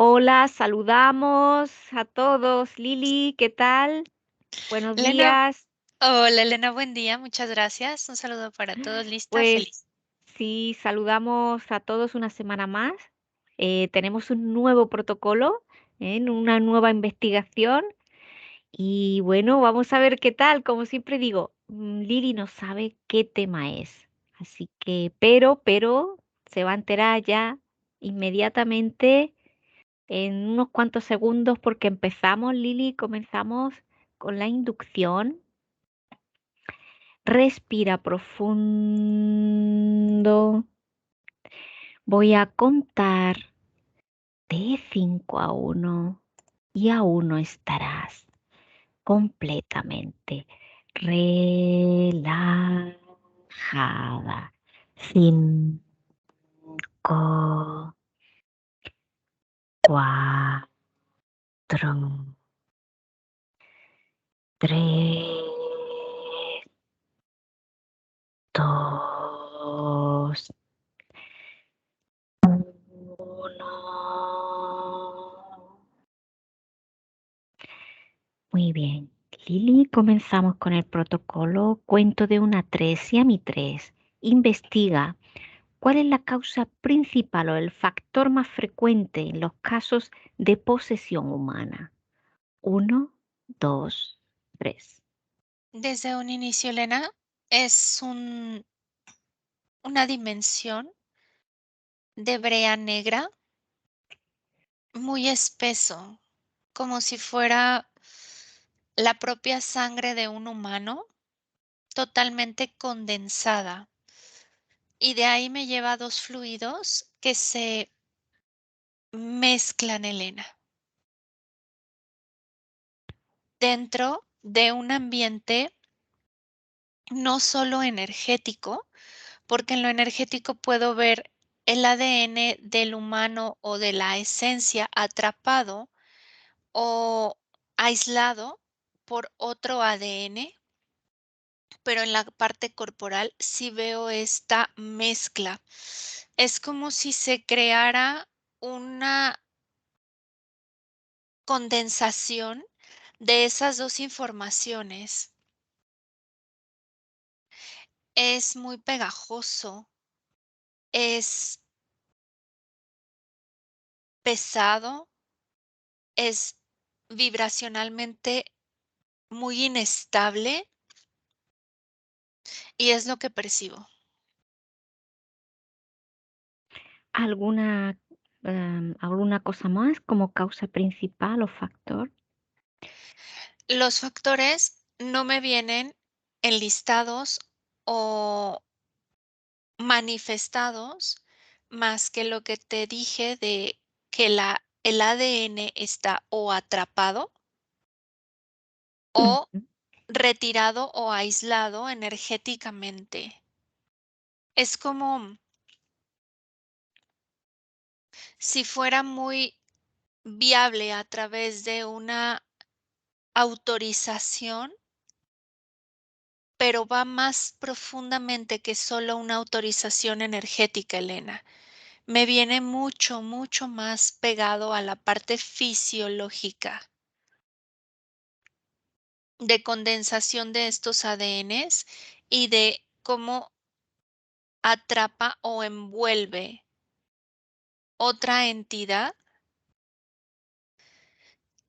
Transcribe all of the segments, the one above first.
Hola, saludamos a todos. Lili, ¿qué tal? Buenos Elena, días. hola Elena, buen día, muchas gracias. Un saludo para todos, lista, Pues feliz. sí, saludamos a todos una semana más. Tenemos un nuevo protocolo, una nueva investigación y bueno, vamos a ver qué tal. Como siempre digo, Lili no sabe qué tema es. Así que, pero, se va a enterar ya inmediatamente en unos cuantos segundos porque empezamos, Lili, comenzamos con la inducción. Respira profundo. Voy a contar de 5 a 1 y a 1 estarás completamente relajada. 5, 4, 3, 2, uno. Muy bien. Lili, comenzamos con el protocolo. Cuento de 1 a 3 y a mi 3. Investiga cuál es la causa principal o el factor más frecuente en los casos de posesión humana. 1, 2, 3. Desde un inicio, Elena, es una dimensión de brea negra muy espeso, como si fuera la propia sangre de un humano, totalmente condensada. Y de ahí me lleva a dos fluidos que se mezclan, Elena, dentro de un ambiente no solo energético, porque en lo energético puedo ver el ADN del humano o de la esencia atrapado o aislado por otro ADN, pero en la parte corporal sí veo esta mezcla. Es como si se creara una condensación de esas dos informaciones. Es muy pegajoso, es pesado, es vibracionalmente muy inestable y es lo que percibo. ¿Alguna cosa más como causa principal o factor? Los factores no me vienen enlistados o manifestados más que lo que te dije de que el ADN está o atrapado o Ujú. retirado o aislado energéticamente. Es como si fuera muy viable a través de una autorización, pero va más profundamente que solo una autorización energética, Elena. Me viene mucho, mucho más pegado a la parte fisiológica de condensación de estos ADNs y de cómo atrapa o envuelve otra entidad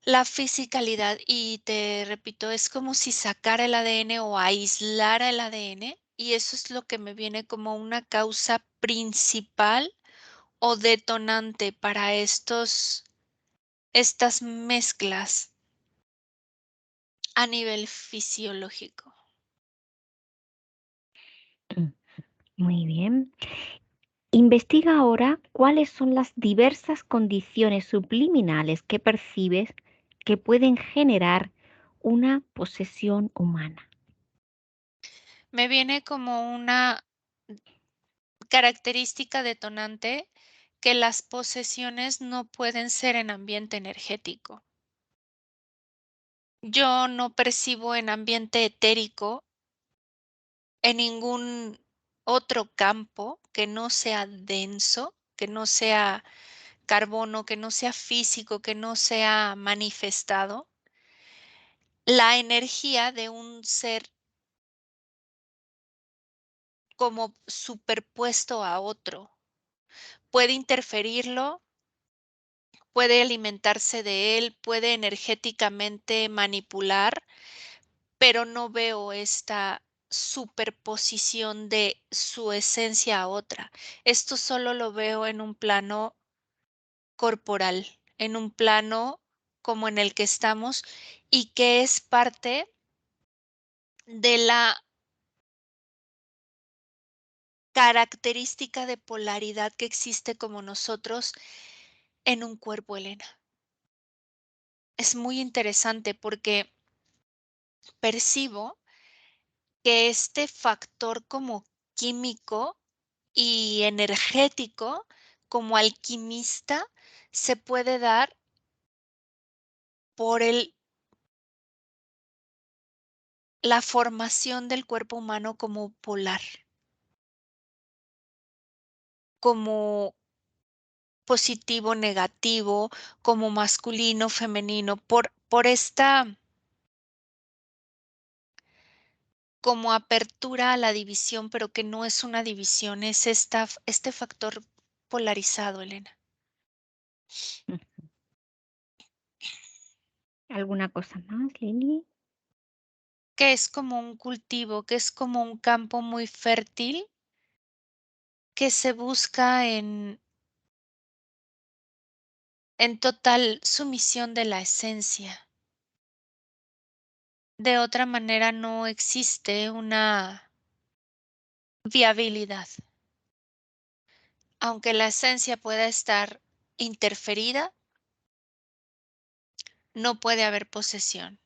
la fisicalidad. Y te repito, es como si sacara el ADN o aislara el ADN, y eso es lo que me viene como una causa principal o detonante para estas mezclas a nivel fisiológico. Mm, Muy bien. Investiga ahora cuáles son las diversas condiciones subliminales que percibes que pueden generar una posesión humana. Me viene como una característica detonante que las posesiones no pueden ser en ambiente energético. Yo no percibo en ambiente etérico, en ningún otro campo que no sea denso, que no sea carbono, que no sea físico, que no sea manifestado, la energía de un ser como superpuesto a otro. Puede interferirlo, puede alimentarse de él, puede energéticamente manipular, pero no veo esta superposición de su esencia a otra. Esto solo lo veo en un plano corporal, en un plano como en el que estamos y que es parte de la característica de polaridad que existe como nosotros en un cuerpo, Elena. Es muy interesante porque percibo que este factor como químico y energético, como alquimista, se puede dar por la formación del cuerpo humano como polar, como positivo, negativo, como masculino, femenino, por esta como apertura a la división, pero que no es una división, es este factor polarizado, Elena. Mm. ¿Alguna cosa más, Lili? Que es como un cultivo, que es como un campo muy fértil que se busca en total sumisión de la esencia. De otra manera no existe una viabilidad. Aunque la esencia pueda estar interferida, no puede haber posesión.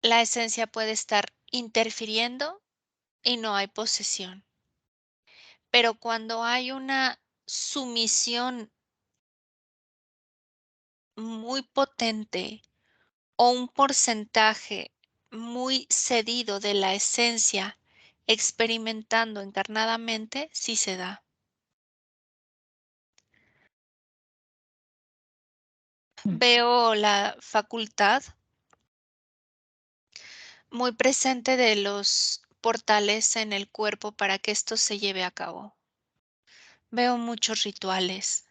La esencia puede estar interfiriendo y no hay posesión. Pero cuando hay una sumisión muy potente o un porcentaje muy cedido de la esencia experimentando encarnadamente, sí se da. Mm. Veo la facultad muy presente de los portales en el cuerpo para que esto se lleve a cabo. Veo muchos rituales,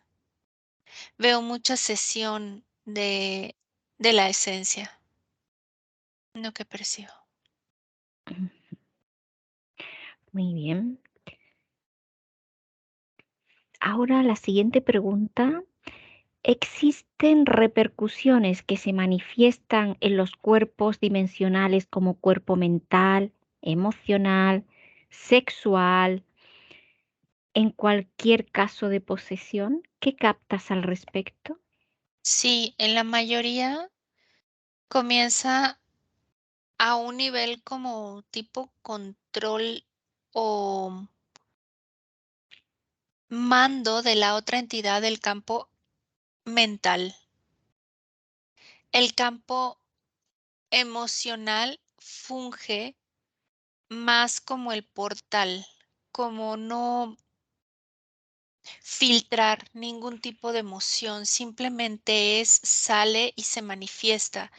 veo mucha sesión de la esencia, lo que percibo. Mm. Muy bien. Ahora la siguiente pregunta. ¿Existen repercusiones que se manifiestan en los cuerpos dimensionales como cuerpo mental, emocional, sexual, en cualquier caso de posesión? ¿Qué captas al respecto? Sí, en la mayoría comienza a un nivel como tipo control o mando de la otra entidad del campo mental. El campo emocional funge más como el portal, como no filtrar ningún tipo de emoción, simplemente es sale y se manifiesta.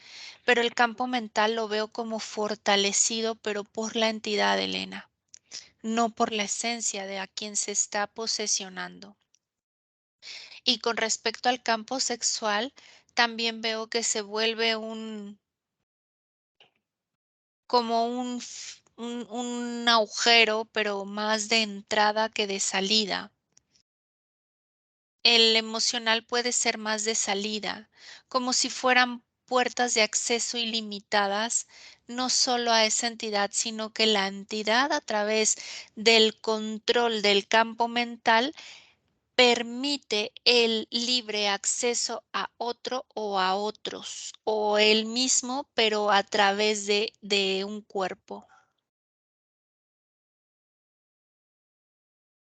Pero el campo mental lo veo como fortalecido, pero por la entidad, Elena, no por la esencia de a quien se está posesionando. Y con respecto al campo sexual, también veo que se vuelve como un agujero, pero más de entrada que de salida. El emocional puede ser más de salida, como si fueran puertas de acceso ilimitadas, no solo a esa entidad, sino que la entidad a través del control del campo mental permite el libre acceso a otro o a otros, o el mismo, pero a través de un cuerpo.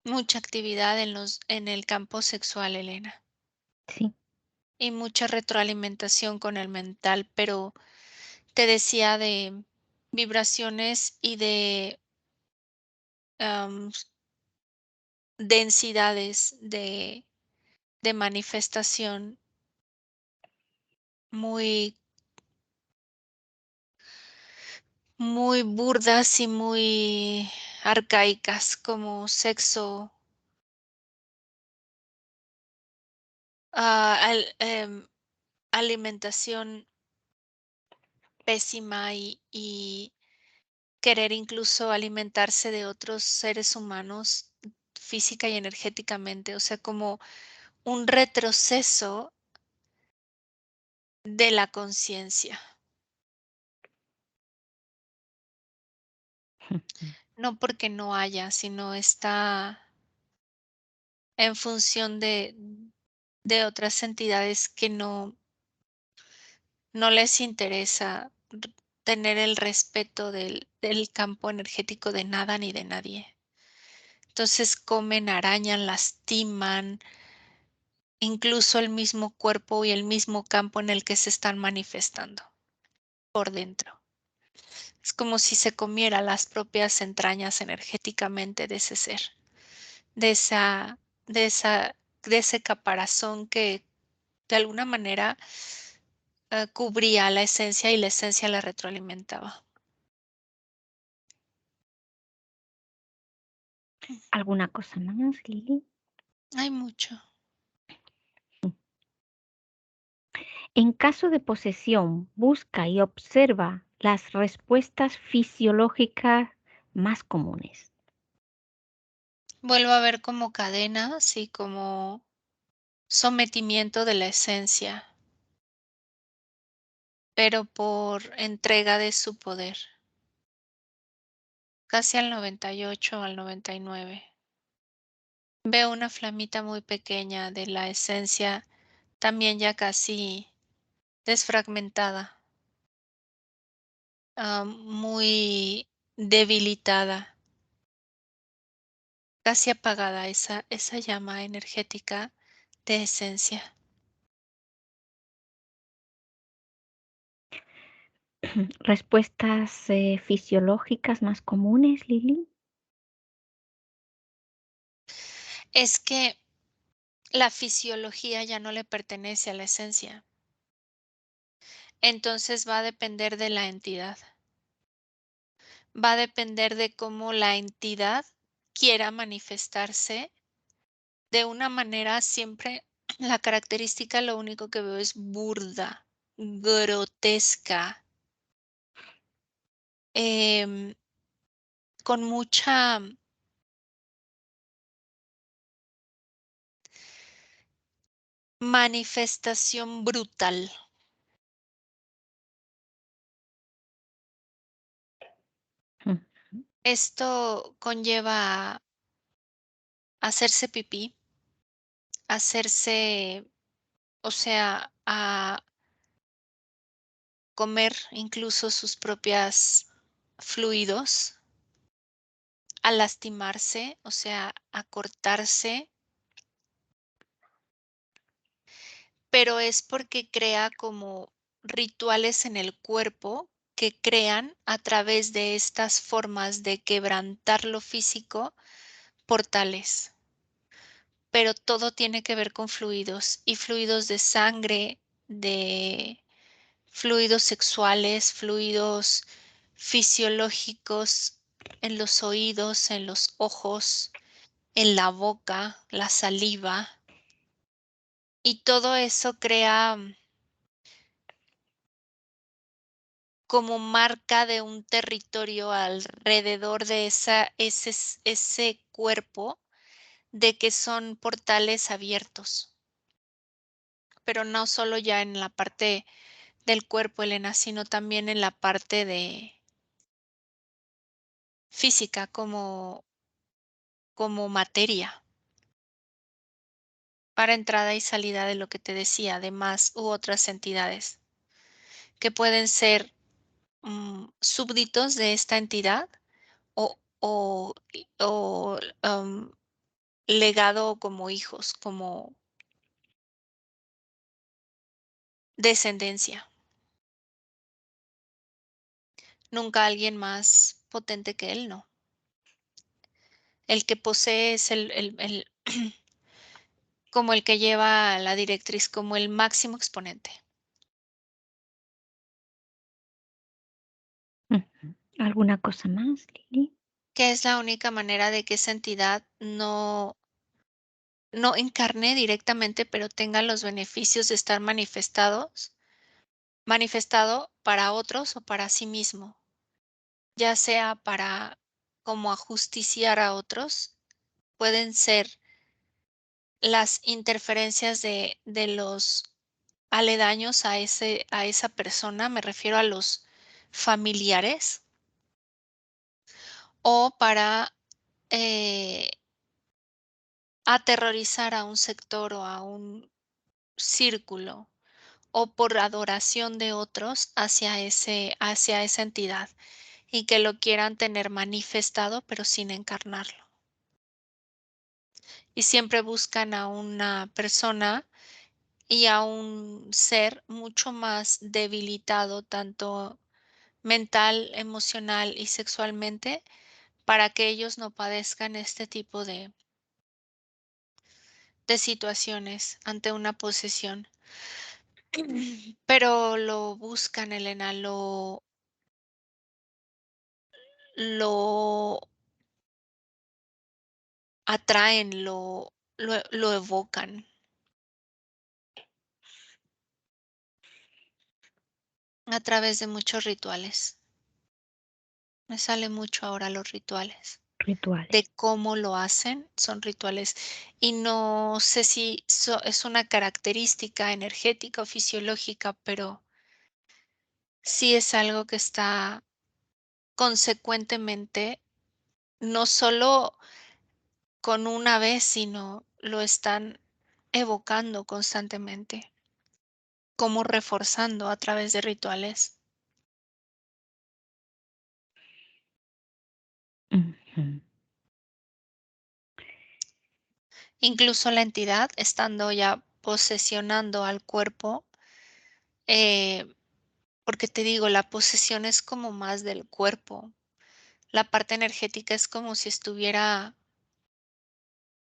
Mucha actividad en el campo sexual, Elena, Sí. y mucha retroalimentación con el mental, pero te decía de vibraciones y de am, densidades de manifestación muy, muy burdas y muy arcaicas, como sexo, alimentación pésima y querer incluso alimentarse de otros seres humanos física y energéticamente, o sea, como un retroceso de la conciencia, no porque no haya, sino está en función de otras entidades que no les interesa tener el respeto del campo energético de nada ni de nadie. Entonces comen, arañan, lastiman, incluso el mismo cuerpo y el mismo campo en el que se están manifestando por dentro. Es como si se comiera las propias entrañas energéticamente de ese ser, de esa, de esa, de ese caparazón que de alguna manera cubría la esencia y la esencia la retroalimentaba. ¿Alguna cosa más, Lili? Hay mucho. En caso de posesión, busca y observa las respuestas fisiológicas más comunes. Vuelvo a ver como cadenas y como sometimiento de la esencia, pero por entrega de su poder, casi al 98 o al 99. Veo una flamita muy pequeña de la esencia, también ya casi desfragmentada, muy debilitada, casi apagada esa llama energética de esencia. Respuestas fisiológicas más comunes, Lili. Es que la fisiología ya no le pertenece a la esencia, entonces va a depender de la entidad, va a depender de cómo la entidad quiera manifestarse de una manera siempre. La característica, lo único que veo es burda, grotesca, em, con mucha manifestación brutal. Mm. Esto conlleva a hacerse pipí, hacerse, o sea, a comer incluso sus propias fluidos, a lastimarse, o sea, a cortarse, pero es porque crea como rituales en el cuerpo que crean a través de estas formas de quebrantar lo físico portales. Pero todo tiene que ver con fluidos y fluidos de sangre, de fluidos sexuales, fluidos fisiológicos en los oídos, en los ojos, en la boca, la saliva, y todo eso crea como marca de un territorio alrededor de ese cuerpo, de que son portales abiertos, pero no solo ya en la parte del cuerpo, Elena, sino también en la parte de física como materia, para entrada y salida de lo que te decía, de más u otras entidades, que pueden ser súbditos de esta entidad o legado como hijos, como descendencia. Nunca alguien más potente que él, no. El que posee es como el que lleva la directriz, como el máximo exponente, Ujú. ¿Alguna cosa más, Lili? que es la única manera de que esa entidad no encarne directamente, pero tenga los beneficios de estar manifestado para otros o para sí mismo, ya sea para como ajusticiar a otros, pueden ser las interferencias de los aledaños a esa persona, me refiero a los familiares, o para, eh, aterrorizar a un sector o a un círculo, o por adoración de otros hacia esa entidad, y que lo quieran tener manifestado, pero sin encarnarlo. Y siempre buscan a una persona y a un ser mucho más debilitado, tanto mental, emocional y sexualmente, para que ellos no padezcan este tipo de situaciones ante una posesión. Pero lo buscan, Elena, lo atraen, lo evocan a través de muchos rituales. Me sale mucho ahora los rituales. Rituales. De cómo lo hacen, son rituales. Y no sé si es una característica energética o fisiológica, pero sí es algo que está consecuentemente, no solo con una vez, sino lo están evocando constantemente, como reforzando a través de rituales. Ujú. Incluso la entidad, estando ya posesionando al cuerpo, eh, porque te digo, la posesión es como más del cuerpo. La parte energética es como si estuviera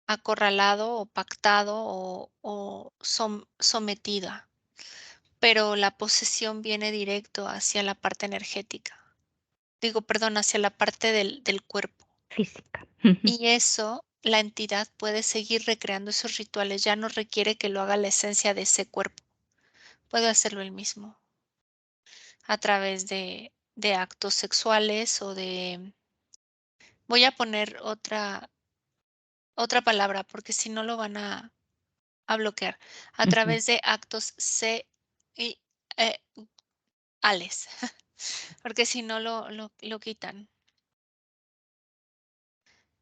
acorralado o pactado o sometida, pero la posesión viene directo hacia la parte energética. Digo, perdón, hacia la parte del cuerpo. Física. Y eso, la entidad puede seguir recreando esos rituales, ya no requiere que lo haga la esencia de ese cuerpo, puede hacerlo él mismo a través de actos sexuales o de, voy a poner otra palabra, porque si no lo van a bloquear, a Ujú. través de actos y, eh, ales, porque si no lo quitan.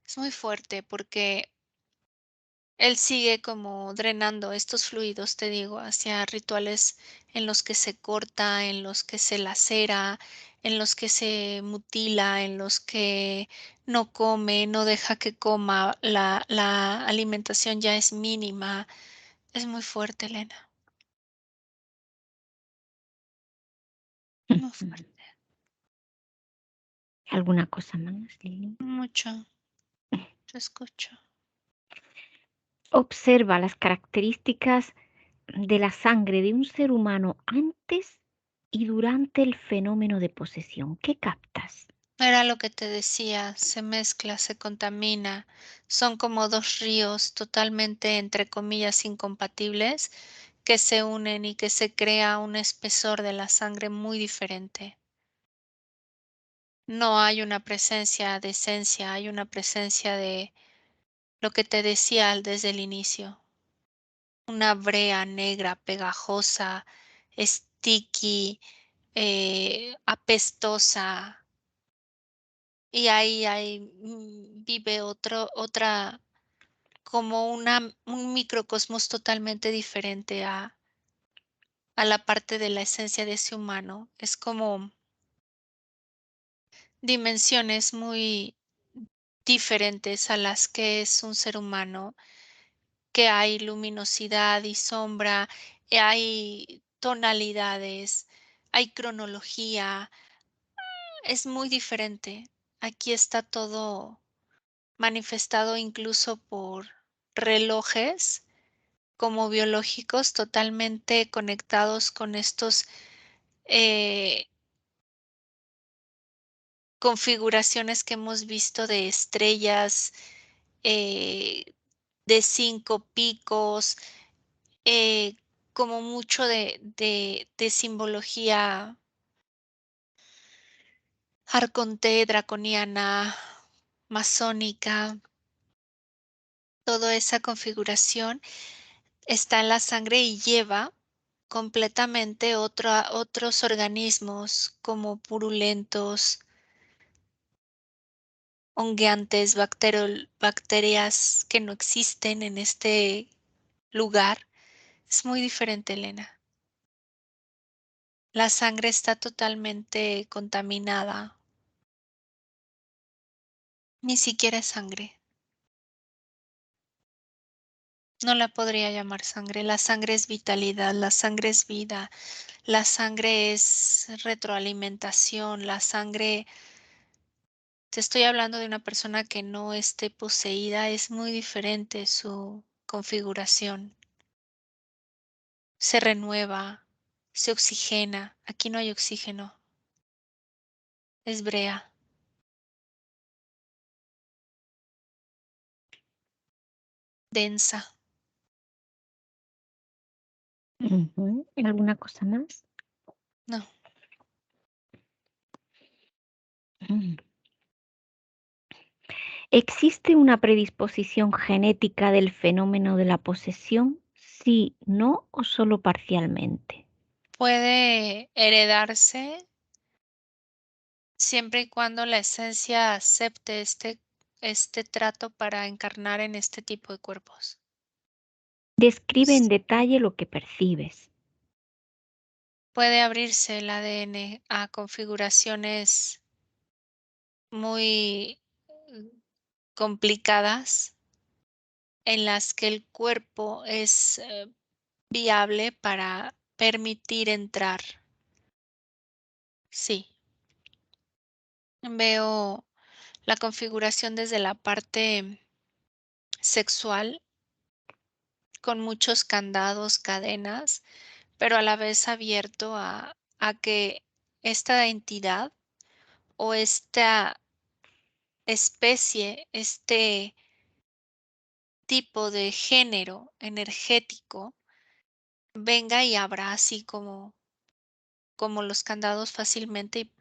Es muy fuerte porque él sigue como drenando estos fluidos, te digo, hacia rituales en los que se corta, en los que se lacera, en los que se mutila, en los que no come, no deja que coma, la alimentación ya es mínima. Es muy fuerte, Elena, muy Ujú. fuerte, ¿Alguna cosa más, Lili? mucho. Te escucho. Observa las características de la sangre de un ser humano antes y durante el fenómeno de posesión. ¿Qué captas? Era lo que te decía, se mezcla, se contamina, son como dos ríos totalmente, entre comillas, incompatibles que se unen y que se crea un espesor de la sangre muy diferente. No hay una presencia de esencia, hay una presencia de lo que te decía desde el inicio, una brea negra, pegajosa, sticky, apestosa. Y ahí vive otra, como un microcosmos totalmente diferente a la parte de la esencia de ese humano. Es como dimensiones muy diferentes a las que es un ser humano, que hay luminosidad y sombra, hay tonalidades, hay cronología, es muy diferente. Aquí está todo manifestado incluso por relojes como biológicos totalmente conectados con estos eh, configuraciones que hemos visto de estrellas, eh, de 5 picos, eh, como mucho de simbología arconte, draconiana, masónica, toda esa configuración está en la sangre y lleva completamente otros organismos como purulentos, hongueantes, bacterias que no existen en este lugar. Es muy diferente, Elena. La sangre está totalmente contaminada. Ni siquiera es sangre. No la podría llamar sangre. La sangre es vitalidad, la sangre es vida, la sangre es retroalimentación, la sangre, te estoy hablando de una persona que no esté poseída, es muy diferente su configuración. Se renueva, se oxigena. Aquí no hay oxígeno, es brea, densa. Ujú. ¿Alguna cosa más? No, Mm. ¿Existe una predisposición genética del fenómeno de la posesión? Sí, no o solo parcialmente. puede heredarse siempre y cuando la esencia acepte este trato para encarnar en este tipo de cuerpos. Describe en detalle lo que percibes. Puede abrirse el ADN a configuraciones muy complicadas en las que el cuerpo es viable para permitir entrar. Sí, veo la configuración desde la parte sexual con muchos candados, cadenas, pero a la vez abierto a que esta entidad o esta especie, este tipo de género energético venga y abra así como los candados fácilmente y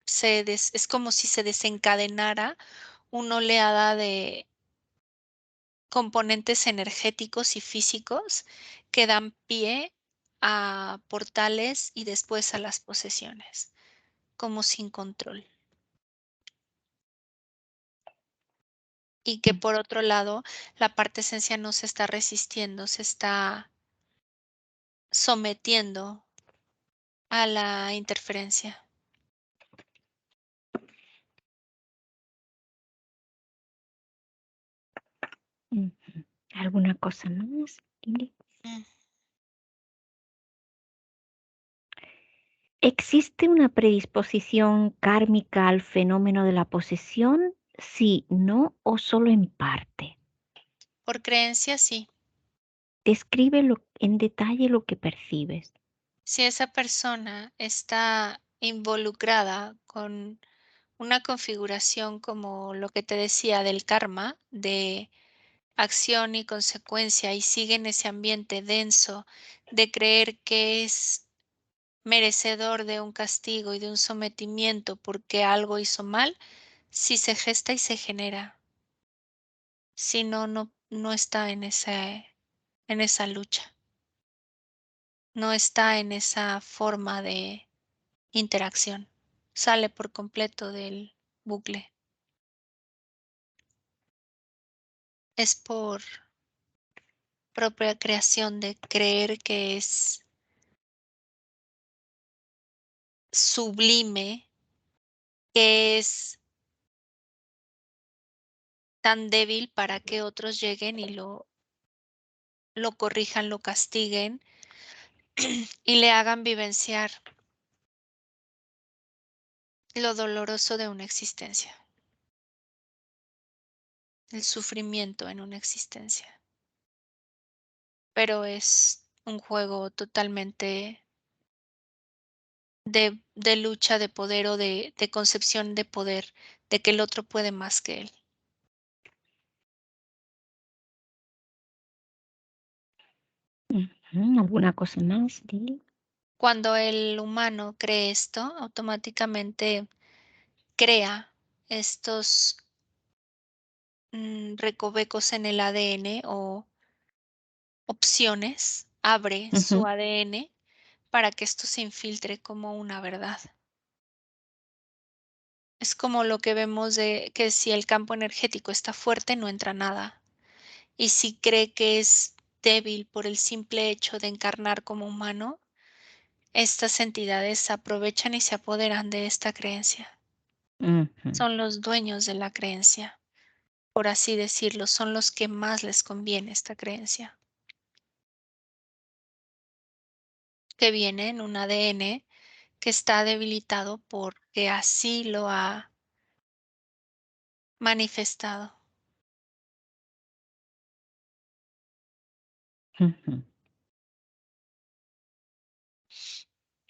es como si se desencadenara una oleada de componentes energéticos y físicos que dan pie a portales y después a las posesiones, como sin control. Y que por otro lado, la parte esencia no se está resistiendo, se está sometiendo a la interferencia. Ujú. ¿Alguna cosa más, Lili? Mm. ¿Existe una predisposición kármica al fenómeno de la posesión? Sí, no o solo en parte. Por creencia, sí. Describe en detalle lo que percibes. Si esa persona está involucrada con una configuración como lo que te decía del karma, de acción y consecuencia, y sigue en ese ambiente denso de creer que es merecedor de un castigo y de un sometimiento porque algo hizo mal, si se gesta y se genera. Si no, no está en esa lucha, no está en esa forma de interacción. Sale por completo del bucle. Es por propia creación de creer que es sublime, que es tan débil para que otros lleguen y lo corrijan, lo castiguen y le hagan vivenciar lo doloroso de una existencia, el sufrimiento en una existencia. pero es un juego totalmente de lucha de poder o de concepción de poder, de que el otro puede más que él. Ujú, ¿alguna cosa más, Lili? Cuando el humano cree esto, automáticamente crea estos recovecos en el ADN o opciones, abre su Ujú, ADN para que esto se infiltre como una verdad. Es como lo que vemos de que si el campo energético está fuerte, no entra nada. Y si cree que es débil por el simple hecho de encarnar como humano, estas entidades aprovechan y se apoderan de esta creencia. ujú, Son los dueños de la creencia, por así decirlo, son los que más les conviene esta creencia, que viene en un ADN que está debilitado porque así lo ha manifestado. ujú.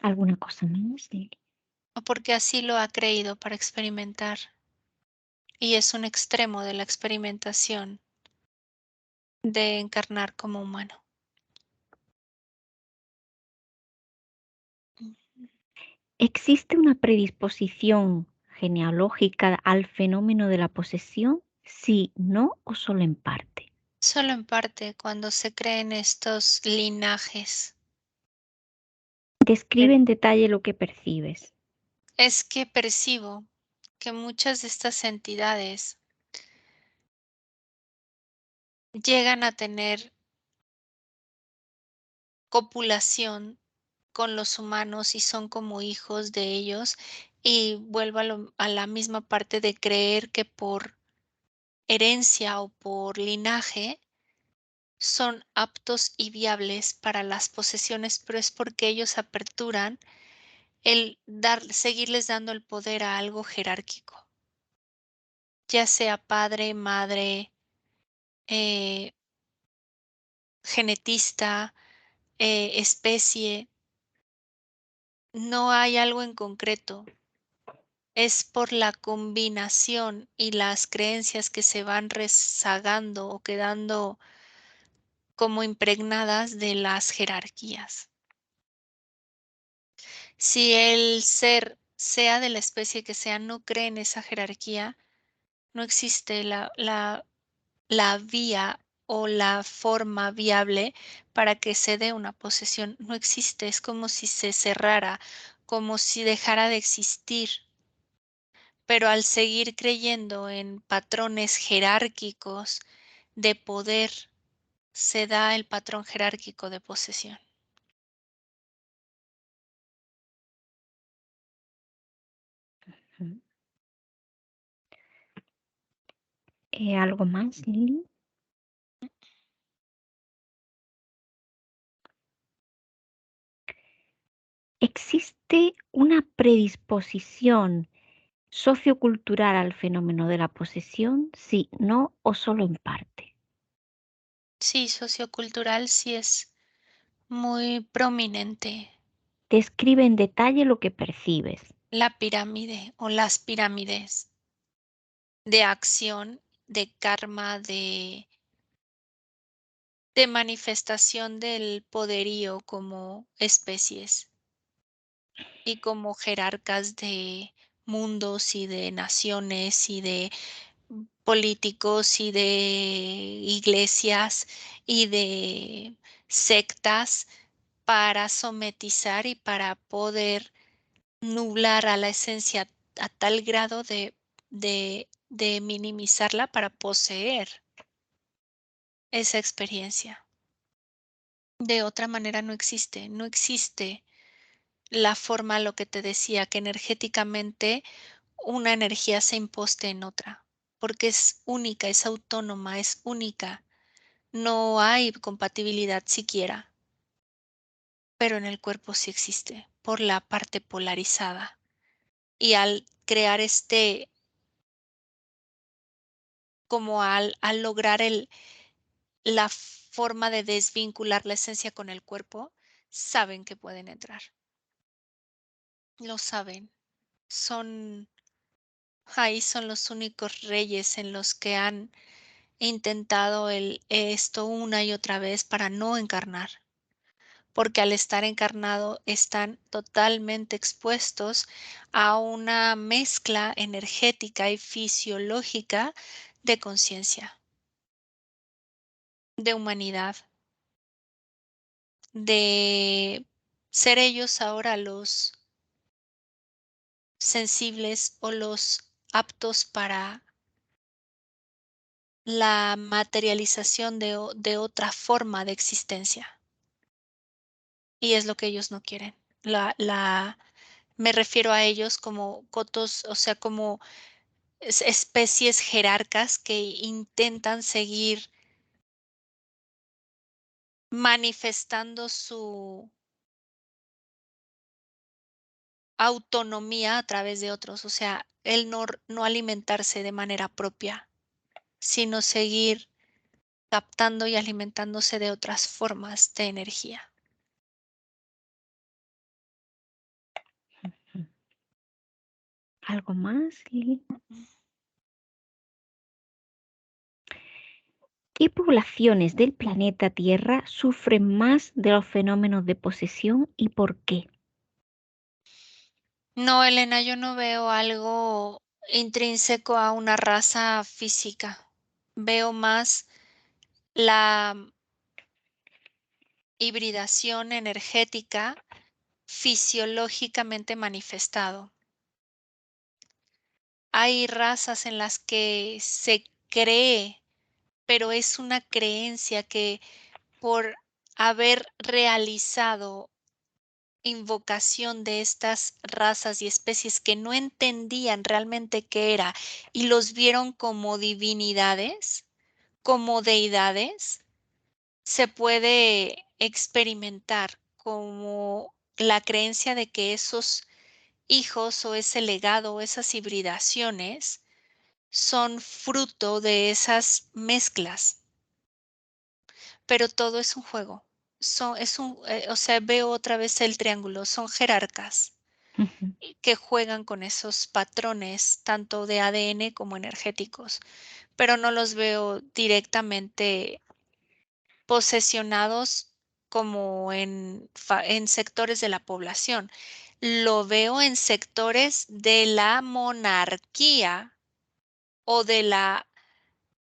¿Alguna cosa más, Lili? O porque así lo ha creído para experimentar. Y es un extremo de la experimentación de encarnar como humano. ¿Existe una predisposición genealógica al fenómeno de la posesión? Sí, no o solo en parte. Solo en parte cuando se creen estos linajes. Describe en detalle lo que percibes. Es que percibo que muchas de estas entidades llegan a tener copulación con los humanos y son como hijos de ellos. Y vuelvo a la misma parte de creer que por herencia o por linaje son aptos y viables para las posesiones, pero es porque ellos aperturan el seguirles dando el poder a algo jerárquico, ya sea padre, madre, eh, genetista, especie. No hay algo en concreto, es por la combinación y las creencias que se van rezagando o quedando como impregnadas de las jerarquías. Si el ser, sea de la especie que sea, no cree en esa jerarquía, no existe la vía o la forma viable para que se dé una posesión. No existe, es como si se cerrara, como si dejara de existir. Pero al seguir creyendo en patrones jerárquicos de poder, se da el patrón jerárquico de posesión. Ujú. ¿Algo más, Lili? ¿Existe una predisposición sociocultural al fenómeno de la posesión? Sí, no o solo en parte. Sí, sociocultural sí es muy prominente. Describe en detalle lo que percibes. La pirámide o las pirámides de acción, de karma, de manifestación del poderío como especies y como jerarcas de mundos y de naciones y de políticos y de iglesias y de sectas para sometizar y para poder nublar a la esencia a tal grado de minimizarla para poseer esa experiencia. De otra manera no existe, no existe la forma, lo que te decía, que energéticamente una energía se imposte en otra, porque es única, es autónoma, es única. No hay compatibilidad siquiera, pero en el cuerpo sí existe, por la parte polarizada. Y al crear como al lograr la forma de desvincular la esencia con el cuerpo, saben que pueden entrar. Lo saben. Son Ahí son los únicos reyes en los que han intentado esto una y otra vez para no encarnar, porque al estar encarnado están totalmente expuestos a una mezcla energética y fisiológica de conciencia, de humanidad, de ser ellos ahora los sensibles o los aptos para la materialización de otra forma de existencia. Y es lo que ellos no quieren. Me refiero a ellos como cotos, o sea, como especies jerarcas que intentan seguir manifestando su autonomía a través de otros, o sea, el no alimentarse de manera propia, sino seguir captando y alimentándose de otras formas de energía. ¿Algo más, Lili? ¿Qué poblaciones del planeta Tierra sufren más de los fenómenos de posesión y por qué? No, Elena, yo no veo algo intrínseco a una raza física. Veo más la hibridación energética fisiológicamente manifestado. Hay razas en las que se cree, pero es una creencia que por haber realizado invocación de estas razas y especies que no entendían realmente qué era y los vieron como divinidades, como deidades, se puede experimentar como la creencia de que esos hijos o ese legado o esas hibridaciones son fruto de esas mezclas, pero todo es un juego. O sea, veo otra vez el triángulo, son jerarcas Ujú, que juegan con esos patrones, tanto de ADN como energéticos, pero no los veo directamente posesionados como en sectores de la población. Lo veo en sectores de la monarquía o de la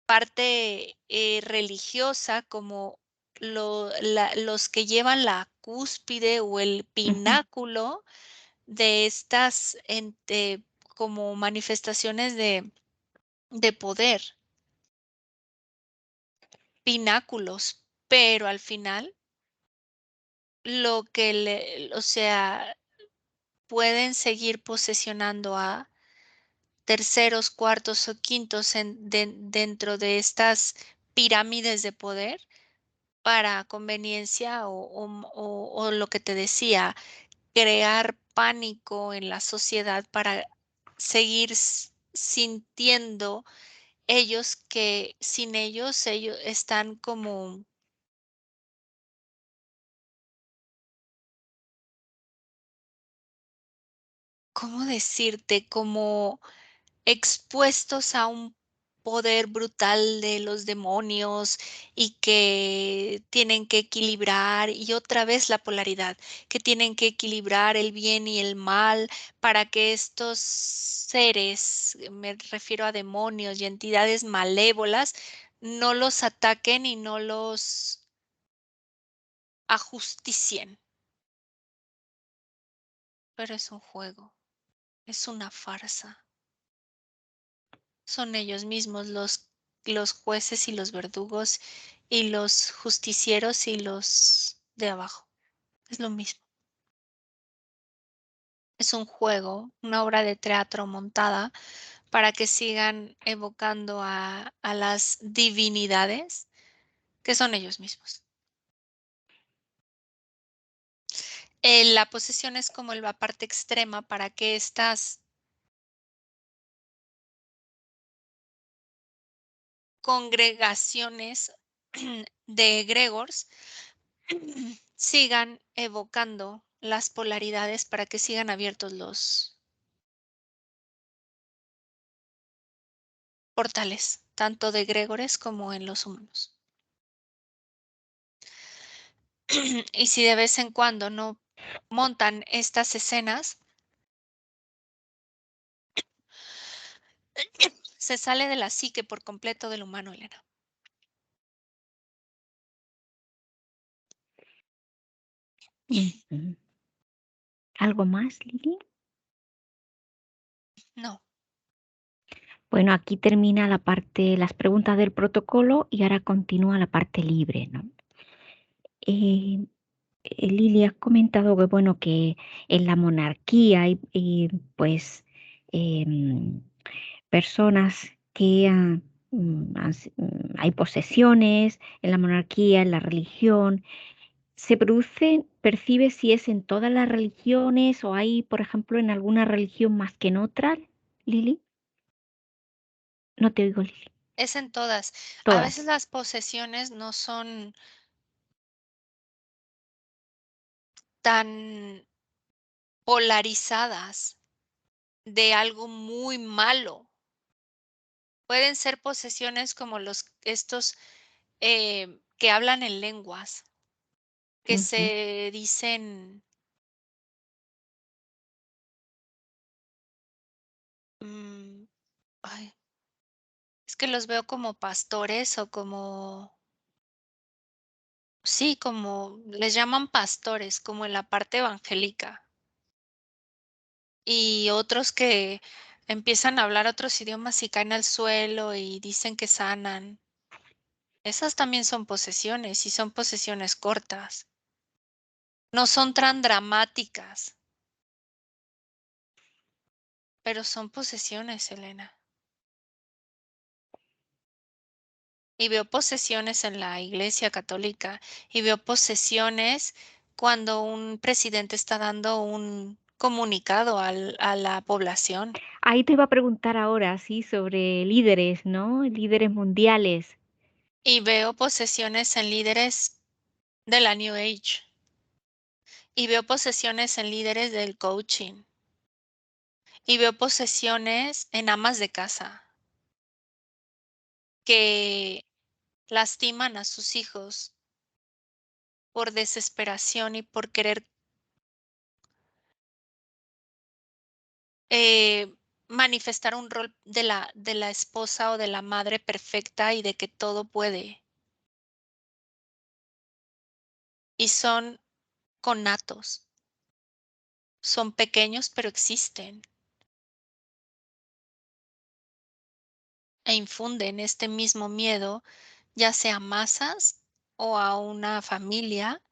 parte religiosa, como los que llevan la cúspide o el ujú, pináculo de estas como manifestaciones de poder, pináculos, pero al final o sea, pueden seguir posesionando a terceros, cuartos o quintos dentro de estas pirámides de poder para conveniencia o lo que te decía, crear pánico en la sociedad para seguir sintiendo ellos que sin ellos están como, ¿cómo decirte? Como expuestos a un poder brutal de los demonios y que tienen que equilibrar, y otra vez la polaridad, que tienen que equilibrar el bien y el mal para que estos seres, me refiero a demonios y entidades malévolas, no los ataquen y no los ajusticien. Pero es un juego, es una farsa. Son ellos mismos los jueces y los verdugos y los justicieros y los de abajo. Es lo mismo. Es un juego, una obra de teatro montada para que sigan evocando a las divinidades que son ellos mismos. La posesión es como la parte extrema para que estas congregaciones de egregores sigan evocando las polaridades para que sigan abiertos los portales, tanto de egregores como en los humanos. Y si de vez en cuando no montan estas escenas, se sale de la psique por completo del humano, Elena. Ujú. ¿Algo más, Lili? No, Bueno, aquí termina la parte, las preguntas del protocolo y ahora continúa la parte libre, ¿no? Eh, Lili, has comentado que, bueno, que en la monarquía hay, pues, em, personas que hay posesiones en la monarquía, en la religión. ¿Se produce, percibe si es en todas las religiones o hay, por ejemplo, en alguna religión más que en otra, Lili? No te oigo, Lili. es en todas. A Todas. veces las posesiones no son tan polarizadas de algo muy malo. Pueden ser posesiones como estos que hablan en lenguas, que Ujú. se dicen, mm, ay, es que los veo como pastores o como, sí, como les llaman pastores, como en la parte evangélica. Y otros que empiezan a hablar otros idiomas y caen al suelo y dicen que sanan. Esas también son posesiones y son posesiones cortas. No son tan dramáticas, pero son posesiones, Elena. Y veo posesiones en la Iglesia Católica y veo posesiones cuando un presidente está dando un comunicado a la población. Ahí te iba a preguntar ahora, sí, sobre líderes, ¿no? Líderes mundiales. Y veo posesiones en líderes de la New Age. Y veo posesiones en líderes del coaching. Y veo posesiones en amas de casa que lastiman a sus hijos por desesperación y por querer eh, manifestar un rol de la esposa o de la madre perfecta y de que todo puede. Y son conatos, son pequeños pero existen e infunden este mismo miedo, ya sea a masas o a una familia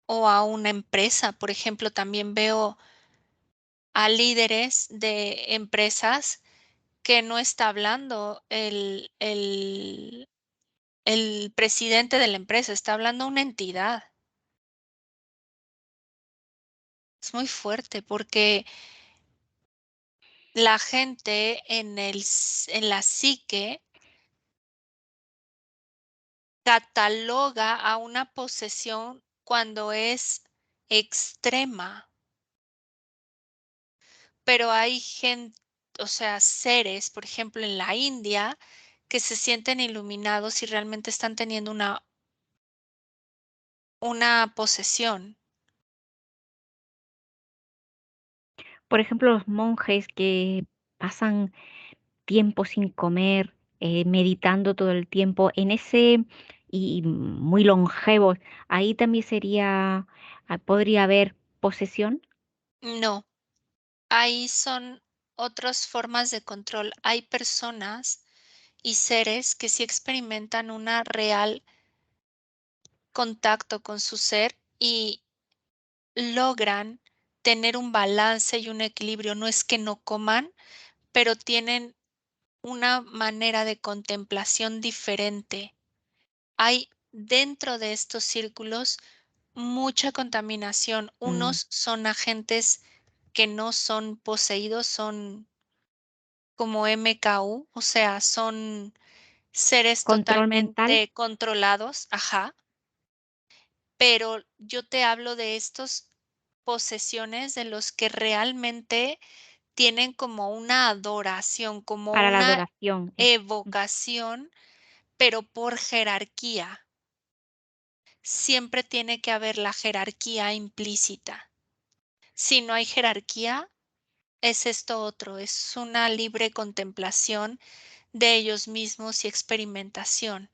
o a una empresa. Por ejemplo, también veo a líderes de empresas que no está hablando el presidente de la empresa, está hablando una entidad. Es muy fuerte porque la gente en la psique cataloga a una posesión cuando es extrema, pero hay gente, o sea, seres, por ejemplo, en la India, que se sienten iluminados y realmente están teniendo una posesión. Por ejemplo, los monjes que pasan tiempo sin comer, meditando todo el tiempo, en ese y muy longevos, ahí también sería, podría haber posesión. No, ahí son otras formas de control. Hay personas y seres que sí experimentan una real contacto con su ser y logran tener un balance y un equilibrio. No es que no coman, pero tienen una manera de contemplación diferente. Hay dentro de estos círculos mucha contaminación. Mm. Unos son agentes que no son poseídos, son como MKU, o sea, son seres Control mental totalmente controlados, ajá, pero yo te hablo de estos posesiones de los que realmente tienen como una adoración, como para la una adoración. evocación, pero por jerarquía. Siempre tiene que haber la jerarquía implícita. Si no hay jerarquía, es esto otro, es una libre contemplación de ellos mismos y experimentación.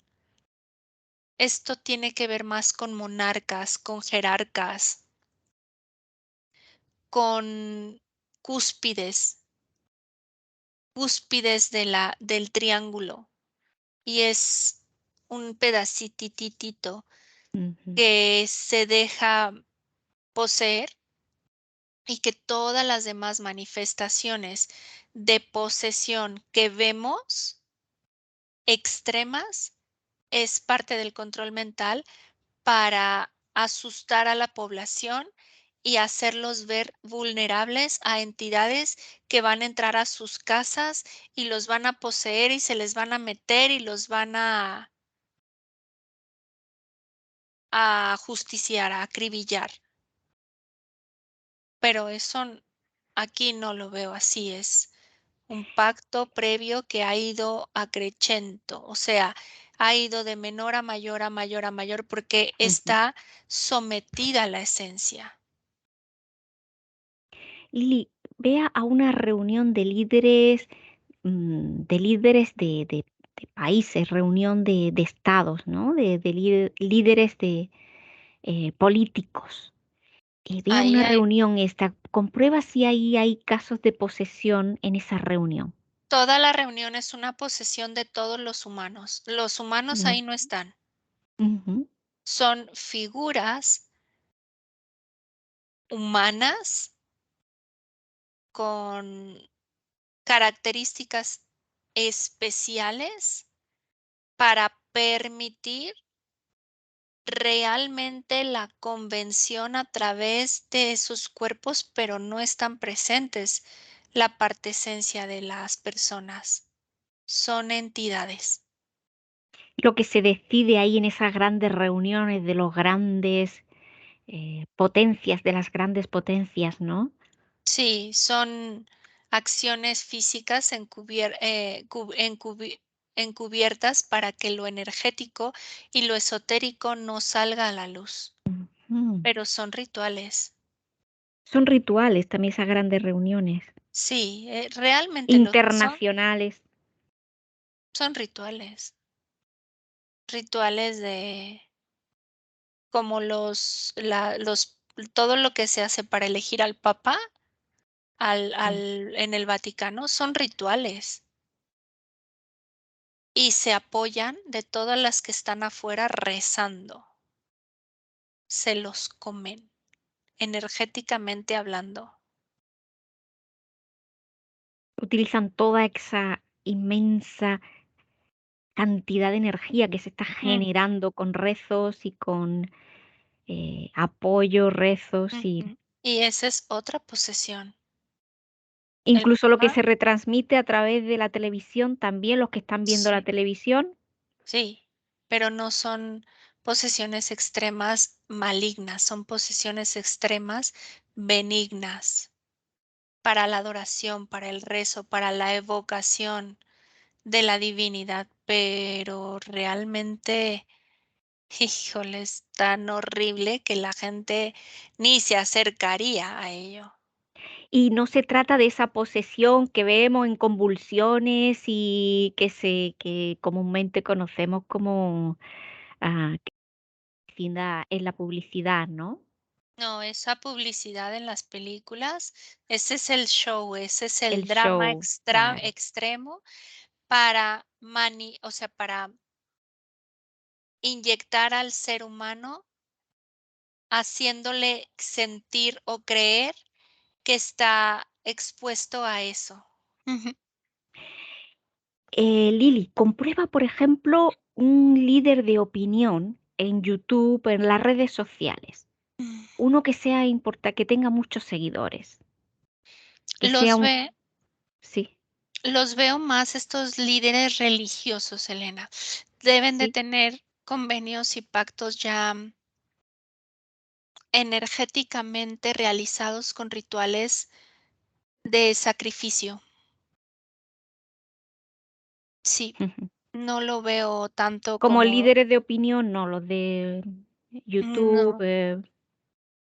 Esto tiene que ver más con monarcas, con jerarcas, con cúspides, cúspides del triángulo. Y es un pedacititito Ujú. que se deja poseer y que todas las demás manifestaciones de posesión que vemos extremas es parte del control mental para asustar a la población y hacerlos ver vulnerables a entidades que van a entrar a sus casas y los van a poseer y se les van a meter y los van a justiciar, a acribillar. Pero eso aquí no lo veo así, es un pacto previo que ha ido acreciendo, o sea, ha ido de menor a mayor, a mayor, a mayor, porque Ujú. está sometida a la esencia. Lili, vea a una reunión de líderes de países, reunión de estados, ¿no? Líderes de políticos. Vea Ahí una hay reunión esta, comprueba si ahí hay casos de posesión en esa reunión. toda la reunión es una posesión de todos los humanos. Los humanos No. ahí no están. Ujú. Son figuras humanas con características especiales para permitir realmente la convención a través de sus cuerpos, pero no están presentes la parte esencia de las personas. Son entidades. Lo que se decide ahí en esas grandes reuniones de los grandes potencias, de las grandes potencias, ¿no? Sí, son acciones físicas encubiertas para que lo energético y lo esotérico no salga a la luz, Mm. pero son rituales. Son rituales también esas grandes reuniones Sí, realmente internacionales. son rituales. Rituales de como todo lo que se hace para elegir al papa Mm. en el Vaticano son rituales y se apoyan de todas las que están afuera rezando. Se los comen, energéticamente hablando. Utilizan toda esa inmensa cantidad de energía que se está Mm, generando con rezos y con apoyo, rezos y ujú. Y esa es otra posesión. El incluso lo que papa, se retransmite a través de la televisión, también los que están viendo la sí, televisión. sí, pero no son posesiones extremas malignas, son posesiones extremas benignas. Para la adoración, para el rezo, para la evocación de la divinidad, pero realmente, híjole, es tan horrible que la gente ni se acercaría a ello. Y no se trata de esa posesión que vemos en convulsiones y que comúnmente conocemos como en la publicidad, ¿no? No, esa publicidad en las películas, ese es el show, ese es El el drama show, claro. extremo para o sea, para inyectar al ser humano, haciéndole sentir o creer que está expuesto a eso. Ujú. Lili, comprueba, por ejemplo, un líder de opinión en YouTube, en las redes sociales. Uno que sea que tenga muchos seguidores, que sea Los un... ve Sí. Los veo más estos líderes religiosos, Elena. Deben de Sí. tener convenios y pactos ya energéticamente realizados con rituales de sacrificio. Sí, Ujú. no lo veo tanto Como como líderes de opinión, no, los de YouTube, no,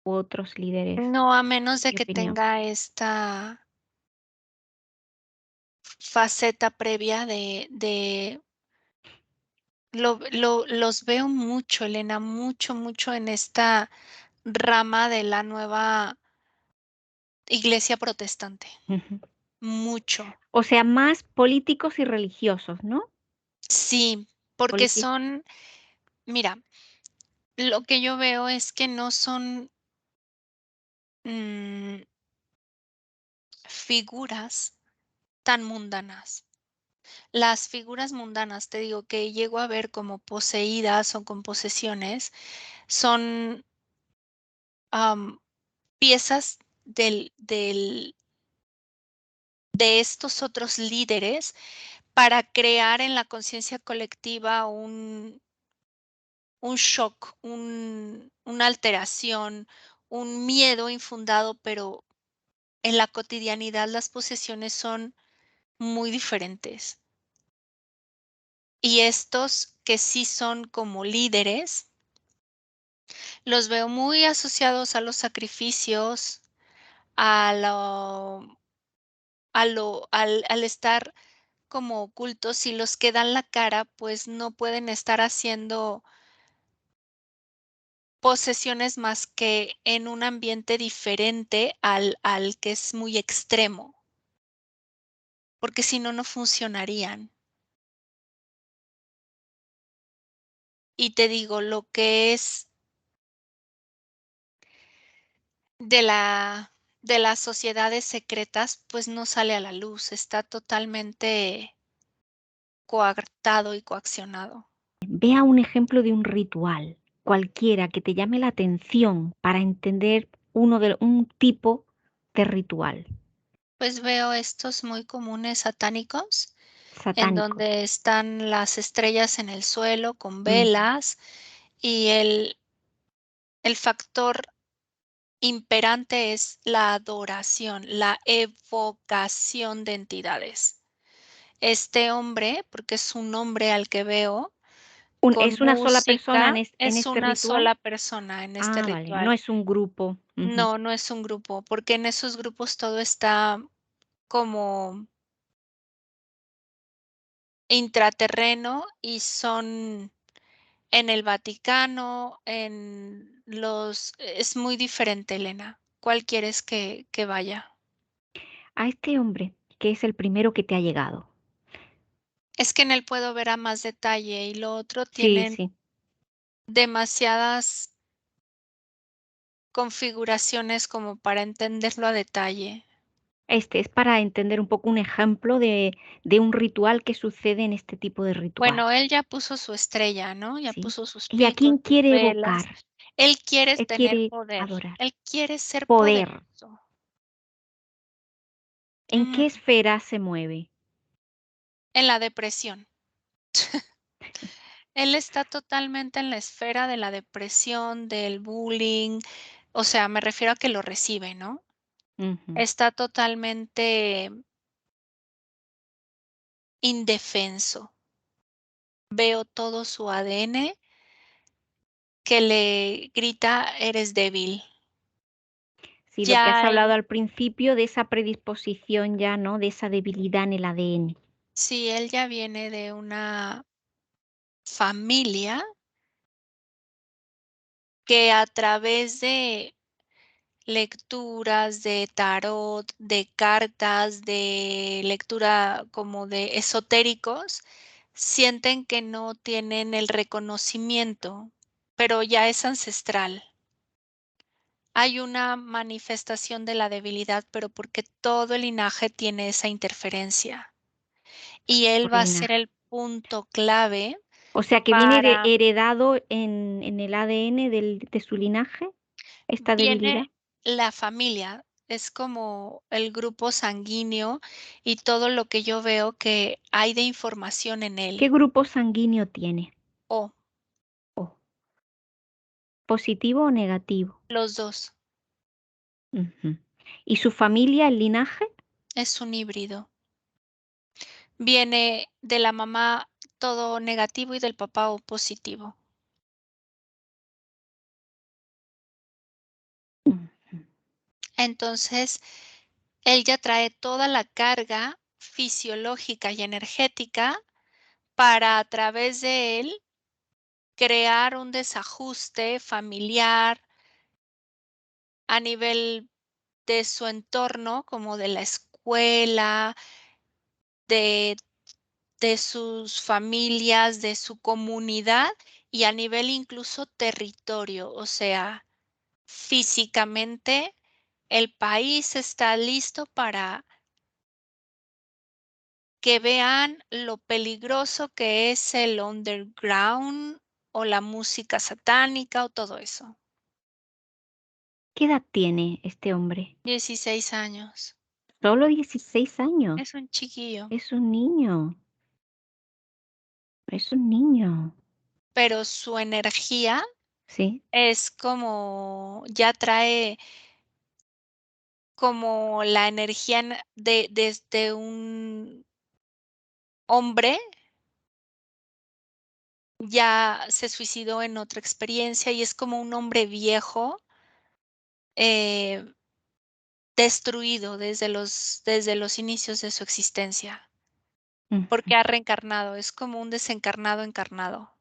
u otros líderes no, a menos de de que opinión. tenga esta faceta previa de los veo mucho, Elena, mucho, mucho en esta rama de la nueva iglesia protestante, Ujú. mucho. O sea, más políticos y religiosos, ¿no? Sí, porque Politi- son, mira, lo que yo veo es que no son mm, figuras tan mundanas. Las figuras mundanas, te digo, que llego a ver como poseídas o con posesiones, son piezas de estos otros líderes para crear en la conciencia colectiva un shock, una alteración, un miedo infundado, pero en la cotidianidad las posesiones son muy diferentes. Y estos que sí son como líderes, los veo muy asociados a los sacrificios, a al estar como ocultos, y los que dan la cara, pues no pueden estar haciendo posesiones más que en un ambiente diferente al que es muy extremo, porque si no, no funcionarían. Y te digo, lo que es de la de las sociedades secretas, pues no sale a la luz, está totalmente coartado y coaccionado. Vea un ejemplo de un ritual, cualquiera que te llame la atención para entender un tipo de ritual Pues veo estos muy comunes satánicos, en satánico. donde están las estrellas en el suelo con Ujú. velas, y el factor imperante es la adoración, la evocación de entidades. Este hombre, porque es un hombre al que veo, con ¿Es una sola persona música, en es este una ritual? sola persona en este Ah, vale, no ritual. es un grupo. Ujú. No, no es un grupo, porque en esos grupos todo está como intraterreno y son en el Vaticano, en los es muy diferente, Elena. ¿Cuál quieres que vaya? A este hombre, que es el primero que te ha llegado. Es que en él puedo ver a más detalle, y lo otro Sí, tienen sí. demasiadas configuraciones como para entenderlo a detalle. Este es para entender un poco un ejemplo de un ritual que sucede en este tipo de ritual. Bueno, él ya puso su estrella, ¿no? Ya ¿Sí? puso sus ¿Y a picos, quién sus quiere velas. evocar? Él quiere Él tener quiere poder, adorar. él quiere ser Poder. poderoso. ¿En qué Mm, esfera se mueve? en la depresión. Él está totalmente en la esfera de la depresión, del bullying, o sea, me refiero a que lo recibe, ¿no? Ujú. Está totalmente indefenso. Veo todo su ADN que le grita: "Eres débil". Sí, lo que has Ya hablado él al principio de esa predisposición ya, ¿no? De esa debilidad en el ADN. sí, él ya viene de una familia que a través de lecturas de tarot, de cartas, de lectura como de esotéricos, sienten que no tienen el reconocimiento, pero ya es ancestral. Hay una manifestación de la debilidad, pero porque todo el linaje tiene esa interferencia. Y él Por va a ser linaje. el punto clave O sea, que viene para heredado en el ADN de su linaje, esta viene debilidad. la familia. es como el grupo sanguíneo y todo lo que yo veo que hay de información en ¿Qué él. grupo sanguíneo tiene? O O, ¿positivo o negativo? los dos. Ujú. ¿Y su familia, el linaje? Es un híbrido. Viene de la mamá todo negativo y del papá O positivo. Ujú. Entonces, él ya trae toda la carga fisiológica y energética para a través de él crear un desajuste familiar a nivel de su entorno, como de la escuela, de sus familias, de su comunidad y a nivel incluso territorio. O sea, físicamente, el país está listo para que vean lo peligroso que es el underground o la música satánica o todo eso. ¿Qué edad tiene este hombre? 16 años. Solo 16 Es años. un chiquillo, Es un niño. Es un niño. pero su energía Sí. es como ya trae como la energía de desde un hombre, ya se suicidó en otra experiencia y es como un hombre viejo, eh, destruido desde los inicios de su existencia, Ujú, porque ha reencarnado, es como un desencarnado encarnado.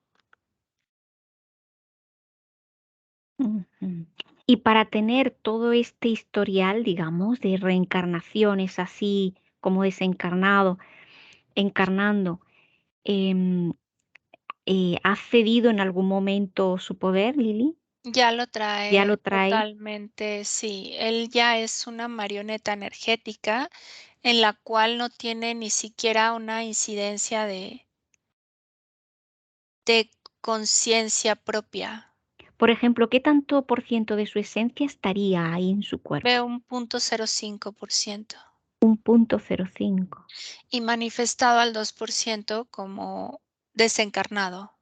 ujú. Y para tener todo este historial, digamos, de reencarnaciones así como desencarnado, encarnando, em, ¿ha cedido en algún momento su poder, Lili? Ya lo ¿Ya lo trae trae? totalmente, sí, él ya es una marioneta energética en la cual no tiene ni siquiera una incidencia de conciencia propia. Por ejemplo, ¿qué tanto por ciento de su esencia estaría ahí en su Veo cuerpo? un 0.05% Un punto 0,5. y manifestado al 2% como desencarnado.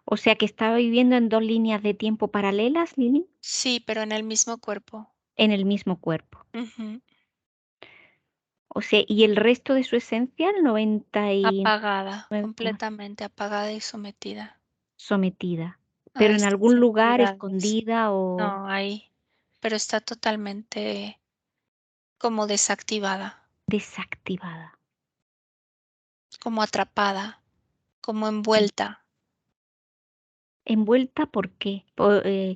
O sea que estaba viviendo en dos líneas de tiempo paralelas, Lili, Sí, pero en el mismo cuerpo. en el mismo cuerpo. Ujú. O sea, y el resto de su esencia, el 99, Apagada, completamente apagada y sometida sometida, a pero en estas algún lugar entidades. escondida o No, ahí, pero está totalmente como desactivada, desactivada. como atrapada, como Mm. envuelta. ¿Envuelta por qué?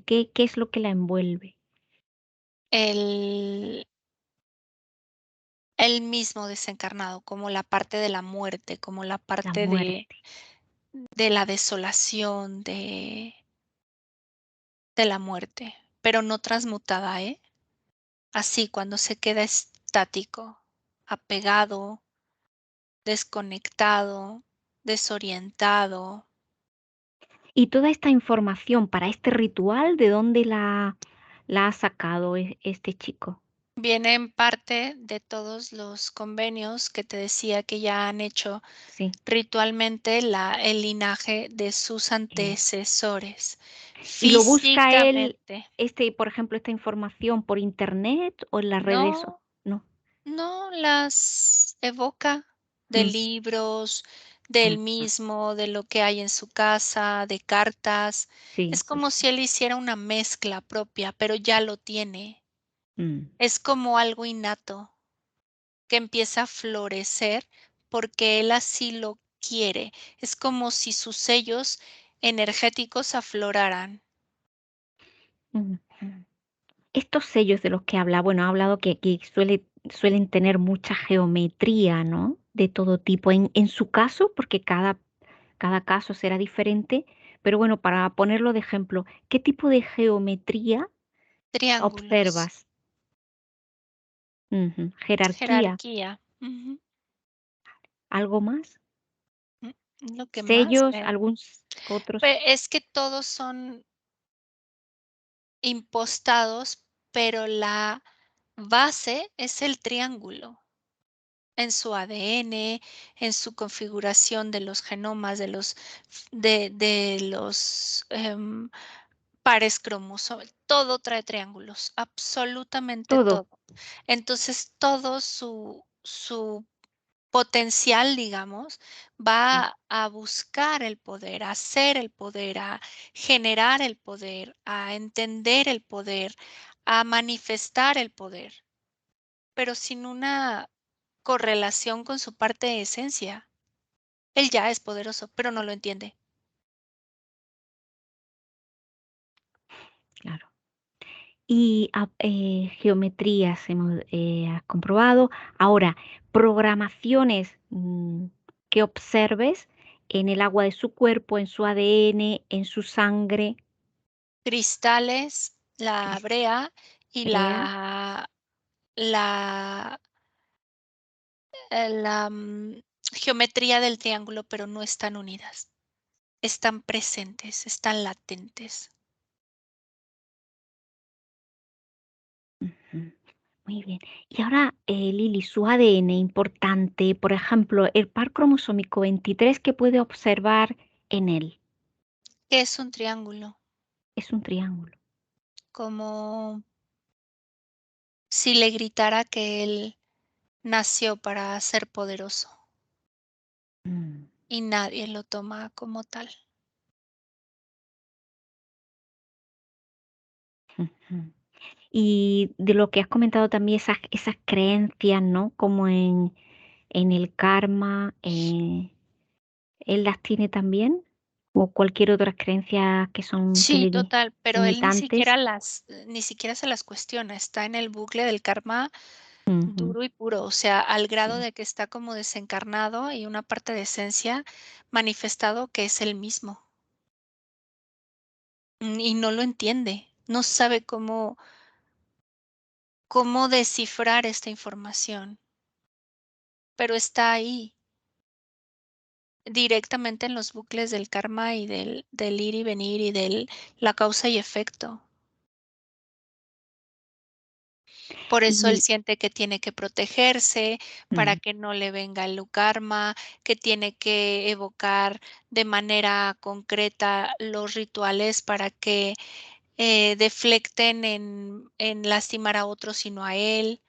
¿Qué es lo que la envuelve? El el mismo desencarnado, como la parte de la muerte, como la La parte muerte. de la desolación, de la muerte, pero no transmutada, ¿eh? Así, cuando se queda estático, apegado, desconectado, desorientado. Y toda esta información para este ritual, ¿de dónde la ha sacado este chico? Viene en parte de todos los convenios que te decía que ya han hecho Sí. ritualmente el linaje de sus eh, antecesores. ¿Y lo busca él, Físicamente, por ejemplo, esta información por internet o en las redes? no, No. no las evoca de Mm, libros, del mm, mismo, de lo que hay en su casa, de cartas. sí, Es pues como sí. si él hiciera una mezcla propia, pero ya lo tiene. Mm, Es como algo innato que empieza a florecer porque él así lo quiere. Es como si sus sellos energéticos afloraran. mm, mm. Estos sellos de los que habla, bueno, ha hablado que suelen tener mucha geometría, ¿no? De todo tipo. En su caso, porque cada caso será diferente, pero bueno, para ponerlo de ejemplo, ¿qué tipo de geometría Triángulos, observas? Ujú. Jerarquía, jerarquía. Ujú. ¿algo más? Lo que más Sellos, veo. algunos otros. Es que todos son impostados, pero base es el triángulo en su ADN, en su configuración de los genomas, de los pares cromosómicos, todo trae triángulos, absolutamente Todo. todo. Entonces, todo su potencial, digamos, Sí, va a buscar el poder, a hacer el poder, a generar el poder, a entender el poder, a manifestar el poder, pero sin una correlación con su parte de esencia. Él ya es poderoso, pero no lo entiende. claro. Y geometrías has comprobado. Ahora, programaciones que observes en el agua de su cuerpo, en su ADN, en su sangre, Cristales, la brea y brea. la, geometría del triángulo, pero no están unidas. Están presentes, están latentes. Ujú. Muy bien. Y ahora, Lili, su ADN importante, por ejemplo, el par cromosómico 23 que puede observar en él ¿Qué es un triángulo? es un triángulo. Como si le gritara que él nació para ser poderoso Mm, y nadie lo toma como tal. ujú. Y de lo que has comentado también, esas creencias, ¿no? Como en el karma, ¿él las tiene también? ¿O cualquier otra creencia que son Sí, total, pero él limitantes? ni siquiera se las cuestiona, está en el bucle del karma Ujú, duro y puro, o sea, al grado sí. de que está como desencarnado y una parte de esencia manifestado que es él mismo. Y no lo entiende, no sabe cómo descifrar esta información, pero está ahí, directamente en los bucles del karma y del ir y venir y del la causa y efecto. Por eso él Y siente que tiene que protegerse para mm, que no le venga el karma, que tiene que evocar de manera concreta los rituales para que deflecten en lastimar a otros y no a él.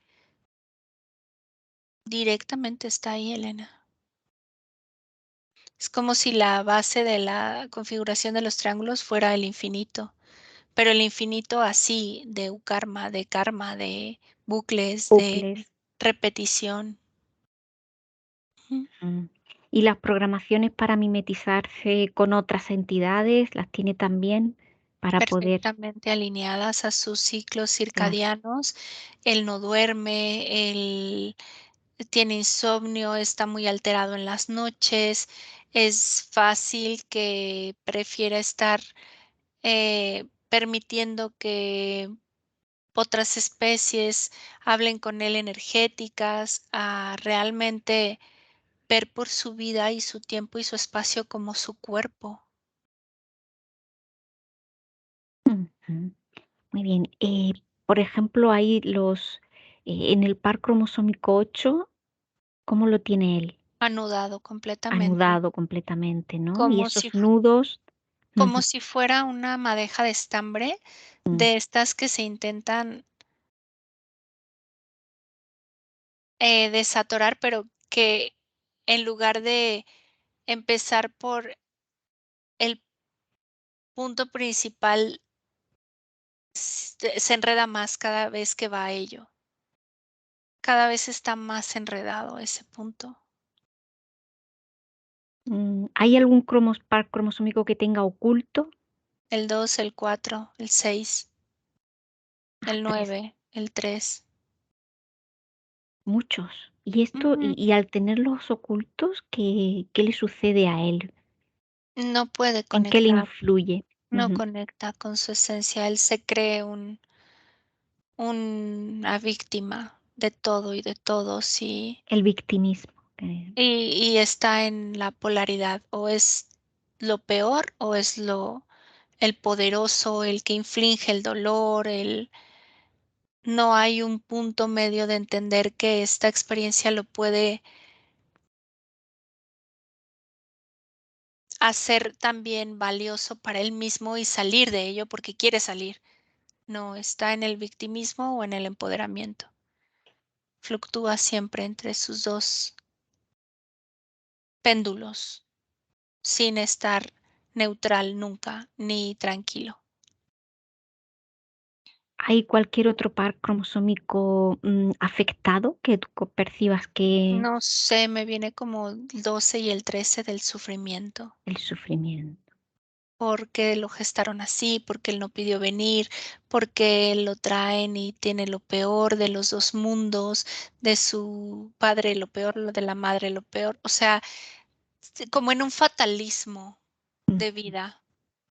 Directamente está ahí, Elena. Es como si la base de la configuración de los triángulos fuera el infinito, pero el infinito así, de karma, de bucles, de bucles. repetición. Ujú. Mm. Y las programaciones para mimetizarse con otras entidades, las tiene también para poder, Perfectamente alineadas a sus ciclos claro. circadianos. Él no duerme, él tiene insomnio, está muy alterado en las noches. Es fácil que prefiera estar permitiendo que otras especies hablen con él energéticas, a realmente ver por su vida y su tiempo y su espacio como su cuerpo. Ujú. Muy bien. Por ejemplo, ahí en el par cromosómico 8, ¿cómo lo tiene él? Anudado completamente, Anudado completamente, ¿no? Y como si esos nudos. como Ujú, si fuera una madeja de estambre, mm, de estas que se intentan, desatorar, pero que en lugar de empezar por el punto principal, se enreda más cada vez que va a ello. Cada vez está más enredado ese punto. ¿Hay algún par cromosómico que tenga oculto? El 2, el 4, el 6, Ah, el tres. 9, el 3. Muchos. Y esto, Ujú. y al tenerlos ocultos, ¿qué le sucede a él? No puede ¿En qué le conectar, influye? no Ujú. conecta con su esencia. Él se cree una víctima de todo y de todos El victimismo. y está en la polaridad, o es lo peor o es el poderoso, el que inflige el dolor, no hay un punto medio de entender que esta experiencia lo puede hacer también valioso para él mismo y salir de ello porque quiere salir. No está en el victimismo o en el empoderamiento. Fluctúa siempre entre sus dos péndulos, sin estar neutral nunca, ni tranquilo. ¿Hay cualquier otro par cromosómico afectado que tú percibas que No sé, me viene como el 12 y el 13 del sufrimiento. el sufrimiento? Porque lo gestaron así, porque él no pidió venir, porque lo traen y tiene lo peor de los dos mundos, de su padre lo peor, lo de la madre lo peor. O sea, como en un fatalismo Mm, de vida,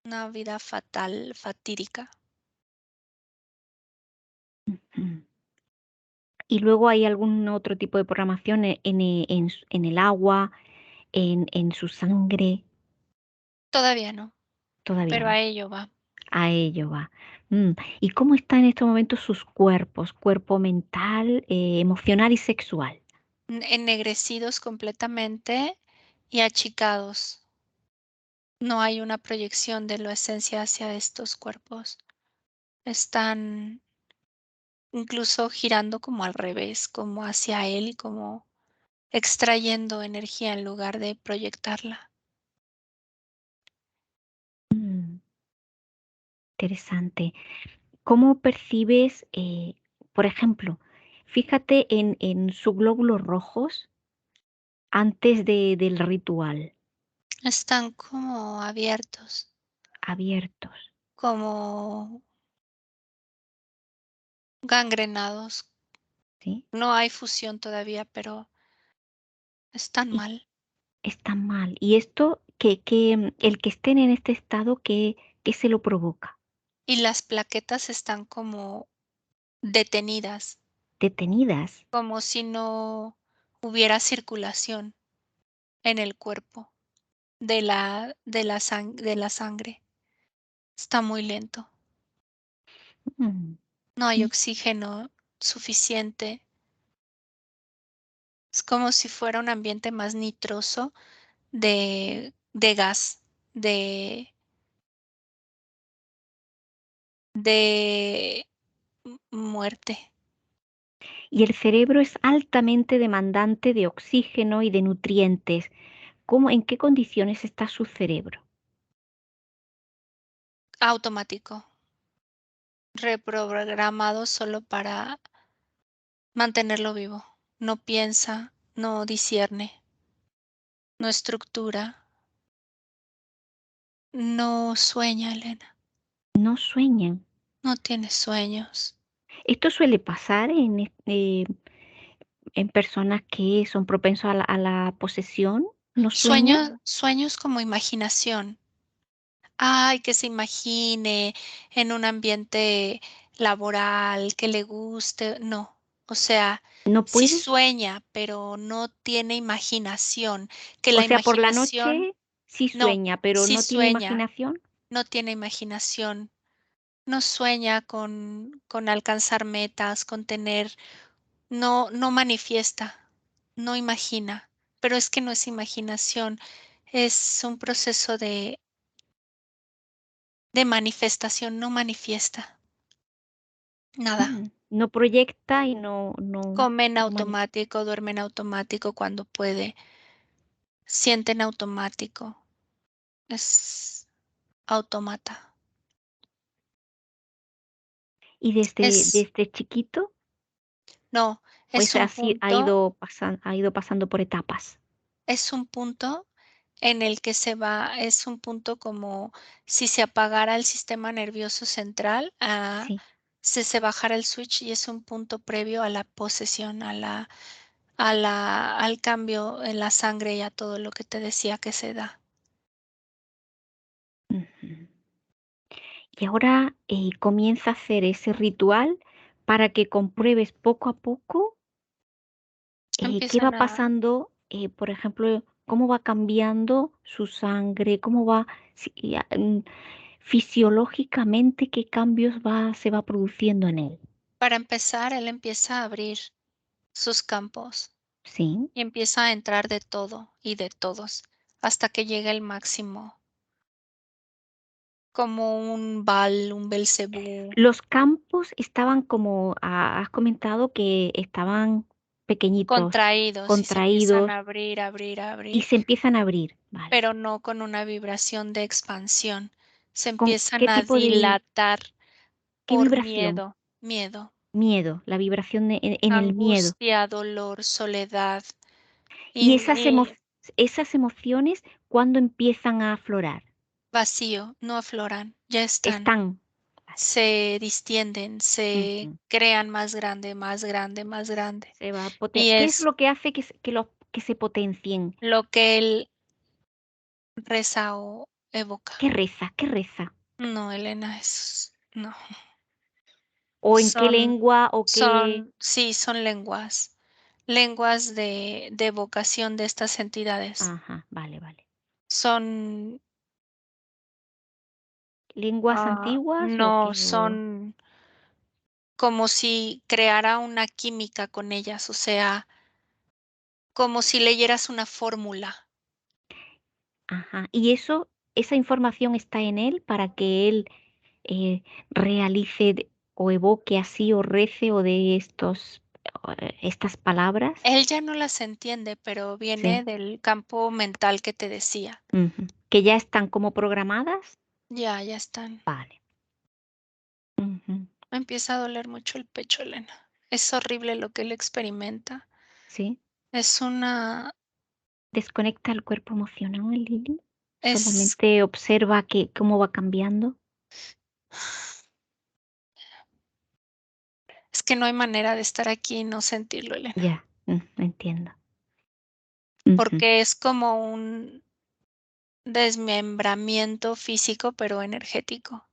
una vida fatal, fatídica. mm. Y luego hay algún otro tipo de programación en el agua, en su sangre. Todavía no, Todavía pero a no. ello va. A ello va. Mm, ¿Y cómo están en estos momentos sus cuerpos? Cuerpo mental, emocional y sexual. Ennegrecidos completamente y achicados. No hay una proyección de la esencia hacia estos cuerpos. Están incluso girando como al revés, como hacia él, como extrayendo energía en lugar de proyectarla. Mm, Interesante. ¿Cómo percibes, por ejemplo, fíjate en sus glóbulos rojos antes del ritual, Están como abiertos, abiertos, como gangrenados. ¿sí? No hay fusión todavía, pero están Y mal. están mal. Y esto, el que estén en este estado, ¿qué se lo provoca? Y las plaquetas están como detenidas, Detenidas. como si no hubiera circulación en el cuerpo de la sangre. Está muy lento. Mm, No hay mm. oxígeno suficiente. Es como si fuera un ambiente más nitroso de gas, de, de muerte. Y el cerebro es altamente demandante de oxígeno y de nutrientes. En qué condiciones está su cerebro? Automático, reprogramado solo para mantenerlo vivo. No piensa, no discierne, no estructura, no sueña, Elena. No sueñan. No tiene sueños. Esto suele pasar en personas que son propensos a la posesión. No sueñan. Sueños como imaginación. Ay, que se imagine en un ambiente laboral, que le guste, no. O sea, No sí puede. sueña, pero no tiene imaginación, que O la sea, por la imaginación noche sí no, sueña, pero sí no tiene sueña, imaginación. no tiene imaginación, no sueña con alcanzar metas, con tener, no manifiesta, no imagina, pero es que no es imaginación, es un proceso de manifestación, no manifiesta nada. No proyecta y no, Come en no manifiesta. automático, duerme en automático cuando puede, siente en automático, es autómata. Y Es, desde chiquito, no, pues así ha ido pasando por etapas. es un punto en el que es un punto como si se apagara el sistema nervioso central, Sí. se bajara el switch y es un punto previo a la posesión, al cambio en la sangre y a todo lo que te decía que se da. Ujú. Y ahora comienza a hacer ese ritual para que compruebes poco a poco qué va Empiezan a pasando, por ejemplo, cómo va cambiando su sangre, cómo va fisiológicamente, qué cambios se va produciendo en él. Para empezar, él empieza a abrir sus campos Sí. y empieza a entrar de todo y de todos, hasta que llega el máximo, como un Baal, un Belcebú, Los campos estaban como, has comentado que estaban pequeñitos, contraídos y se empiezan contraídos a abrir, abrir, y abrir, se empiezan a abrir. Vale. pero no con una vibración de expansión. Se ¿Con qué empiezan a tipo de, dilatar qué por vibración? miedo, miedo, Miedo, la vibración en el miedo. angustia, dolor, soledad, y, Y esas emociones, ¿cuándo empiezan a aflorar? vacío, no afloran, ya están. Están. Vale. Se distienden, se Ujú. crean más grande, más grande, más grande. Se va Y ¿Qué es es lo que hace que se potencien? lo que él reza o evoca. ¿Qué reza? ¿Qué reza? No, Elena, es no. ¿O en qué Son lengua o qué? sí, son lenguas, lenguas de evocación de estas entidades. Ajá, vale, vale. Son, ¿Lenguas antiguas o no, qué? O... son como si creara una química con ellas, o sea, como si leyeras una fórmula. Ajá. ¿Y esa información está en él para que él eh, realice o evoque así o rece o de estas palabras? Él ya no las entiende, pero viene Sí. del campo mental que te decía. Ujú. ¿Que ya están como programadas? Ya, ya están. Vale. Ujú. Me empieza a doler mucho el pecho, Elena. Es horrible lo que él experimenta. Sí. Es una, Desconecta el cuerpo emocional, Lili. es, Solamente observa cómo va cambiando. es que no hay manera de estar aquí y no sentirlo, Elena, Ya, entiendo. Ujú. porque es como un desmembramiento físico, pero energético,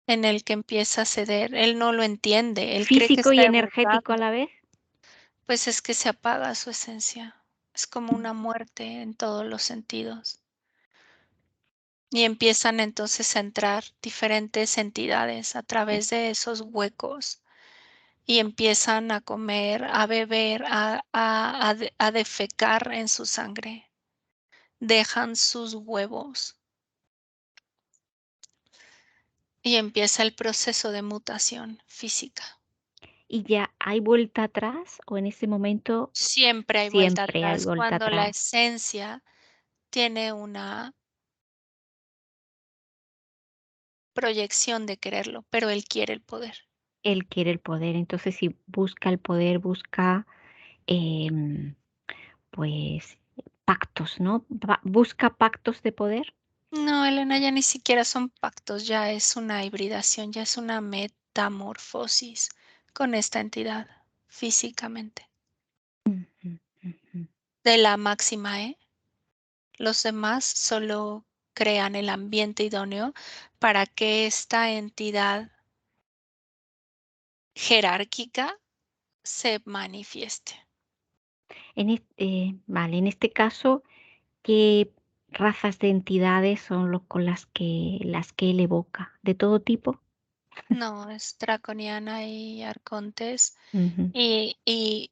en el que empieza a ceder. Él no lo entiende, él cree que Físico y está energético a evocando. la vez. Pues es que se apaga su esencia. Es como una muerte en todos los sentidos. Y empiezan entonces a entrar diferentes entidades a través de esos huecos y empiezan a comer, a beber, a defecar en su sangre. Dejan sus huevos y empieza el proceso de mutación física. ¿Y ya hay vuelta atrás o en ese momento Siempre hay vuelta siempre hay atrás vuelta cuando la atrás? esencia tiene una proyección de quererlo, pero él quiere el poder. Él quiere el poder, entonces si busca el poder, busca em, pues pactos, ¿no? Busca pactos de poder. No, Elena, ya ni siquiera son pactos, ya es una hibridación, ya es una metamorfosis con esta entidad físicamente. Ujú, ujú. De la máxima E, los demás solo crean el ambiente idóneo para que esta entidad jerárquica se manifieste. Vale, en este caso, ¿qué razas de entidades son con las que él evoca? ¿De todo tipo? No, es draconiana y arcontes Ujú. y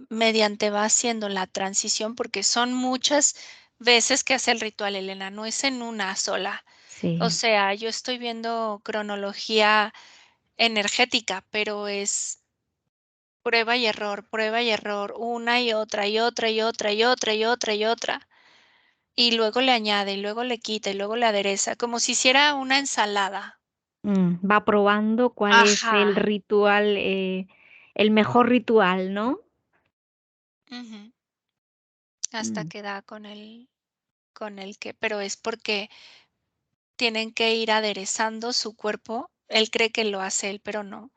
mediante va haciendo la transición, porque son muchas veces que hace el ritual, Elena, no es en una sola. O Sí. sea, yo estoy viendo cronología energética, pero es prueba y error, una y otra y otra y otra y otra y otra y otra. Y luego le añade, y luego le quita, y luego le adereza, como si hiciera una ensalada. Va probando cuál es Ajá. el ritual, el mejor ritual, ¿no? Ujú. Hasta Mm, que da con el que, pero es porque tienen que ir aderezando su cuerpo. Él cree que lo hace él, pero no.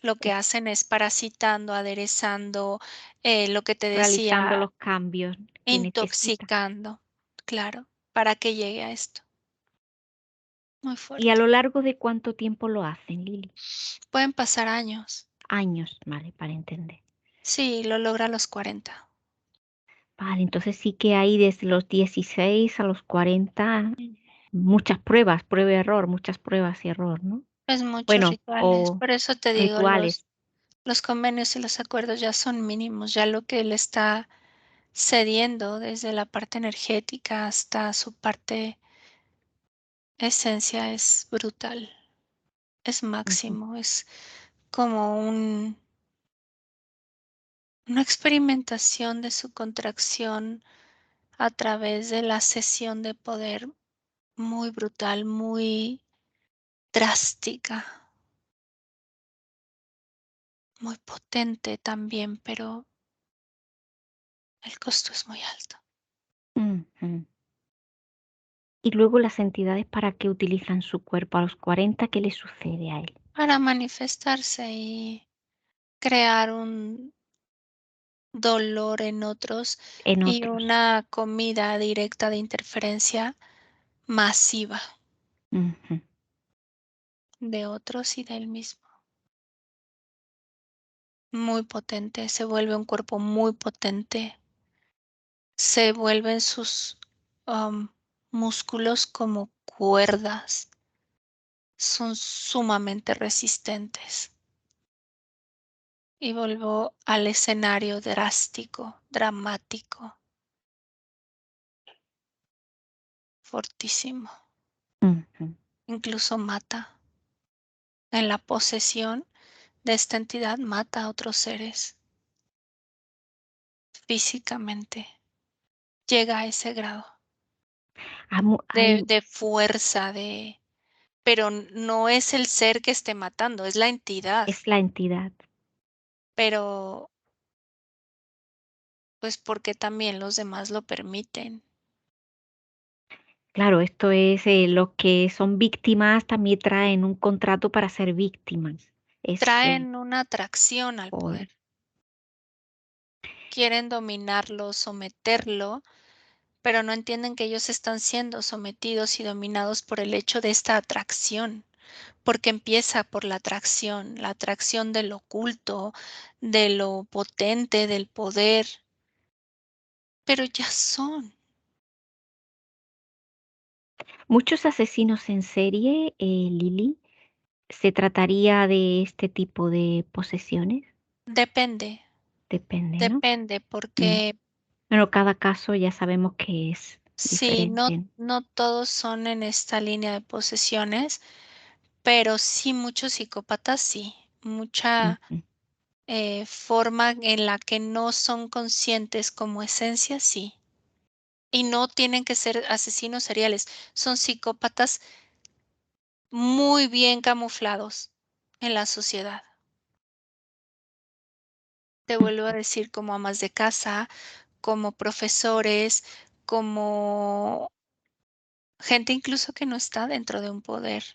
Lo que es hacen es parasitando, aderezando, lo que te realizando decía, los cambios que necesita. intoxicando, claro, para que llegue a esto. Muy ¿Y a fuerte. lo largo de cuánto tiempo lo hacen, Lili? Pueden pasar años. Años, vale, para entender. Sí, lo logra a los 40. Vale, entonces sí que hay desde los 16 a los 40 Mm. muchas pruebas, prueba y error, muchas pruebas y error, ¿no? Pues muchos Bueno, rituales. o Por eso te digo, rituales. los convenios y los acuerdos ya son mínimos, ya lo que él está cediendo desde la parte energética hasta su parte esencia es brutal, es Ujú, máximo, es como una experimentación de su contracción a través de la cesión de poder muy brutal, muy drástica, muy potente también, pero el costo es muy alto. ujú. Y luego las entidades para qué utilizan su cuerpo a los 40, ¿qué le sucede a él? Para manifestarse y crear un dolor en otros En y otros. una comida directa de interferencia masiva Ujú. de otros y de él mismo. Muy potente, se vuelve un cuerpo muy potente, se vuelven sus músculos como cuerdas, son sumamente resistentes. Y vuelvo al escenario drástico, dramático, fortísimo. Ujú. Incluso mata. En la posesión de esta entidad mata a otros seres físicamente. Llega a ese grado Hay, de fuerza, pero no es el ser que esté matando, es la entidad. es la entidad. Pero pues porque también los demás lo permiten. Claro, esto es, los que son víctimas también traen un contrato para ser víctimas. Es, Traen una atracción al joder. poder. Quieren dominarlo, someterlo, pero no entienden que ellos están siendo sometidos y dominados por el hecho de esta atracción, porque empieza por la atracción del oculto, de lo potente, del poder, pero ya son. Muchos asesinos en serie, Lili, ¿se trataría de este tipo de posesiones? Depende, Depende, ¿no? depende, Mm. porque Bueno, cada caso ya sabemos que es sí, diferente. no todos son en esta línea de posesiones, pero sí muchos psicópatas, sí, mucha Ujú, forma en la que no son conscientes como esencia, sí. Y no tienen que ser asesinos seriales, son psicópatas muy bien camuflados en la sociedad. Te vuelvo a ujú, decir, como amas de casa, como profesores, como gente incluso que no está dentro de un poder,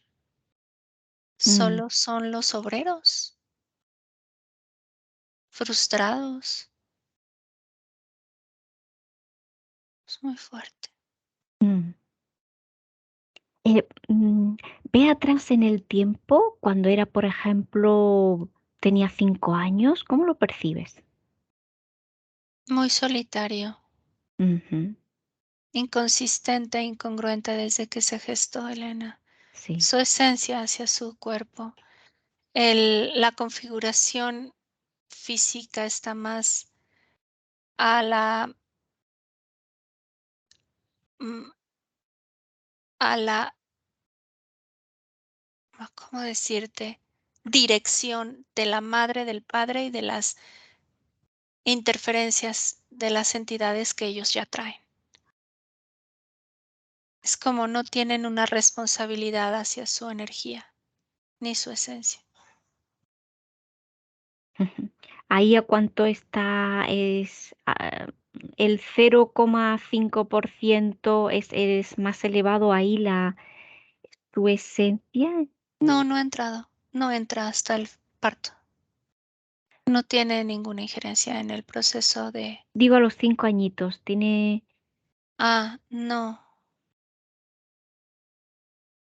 mm, solo son los obreros frustrados. Es muy fuerte. mm. Ve atrás en el tiempo, cuando era, por ejemplo, tenía 5 años, ¿cómo lo percibes? Muy solitario, Ujú, inconsistente e incongruente desde que se gestó Elena. sí. Su esencia hacia su cuerpo. La configuración física está más a mm, a la, ¿cómo decirte? Dirección de la madre, del padre y de las interferencias de las entidades que ellos ya traen. Es como no tienen una responsabilidad hacia su energía ni su esencia. Ujú. Ahí a cuánto está, el 0,5% es más elevado ahí tu esencia. No, no ha entrado, no entra hasta el parto. No tiene ninguna injerencia en el proceso de... Digo a los 5 añitos, tiene...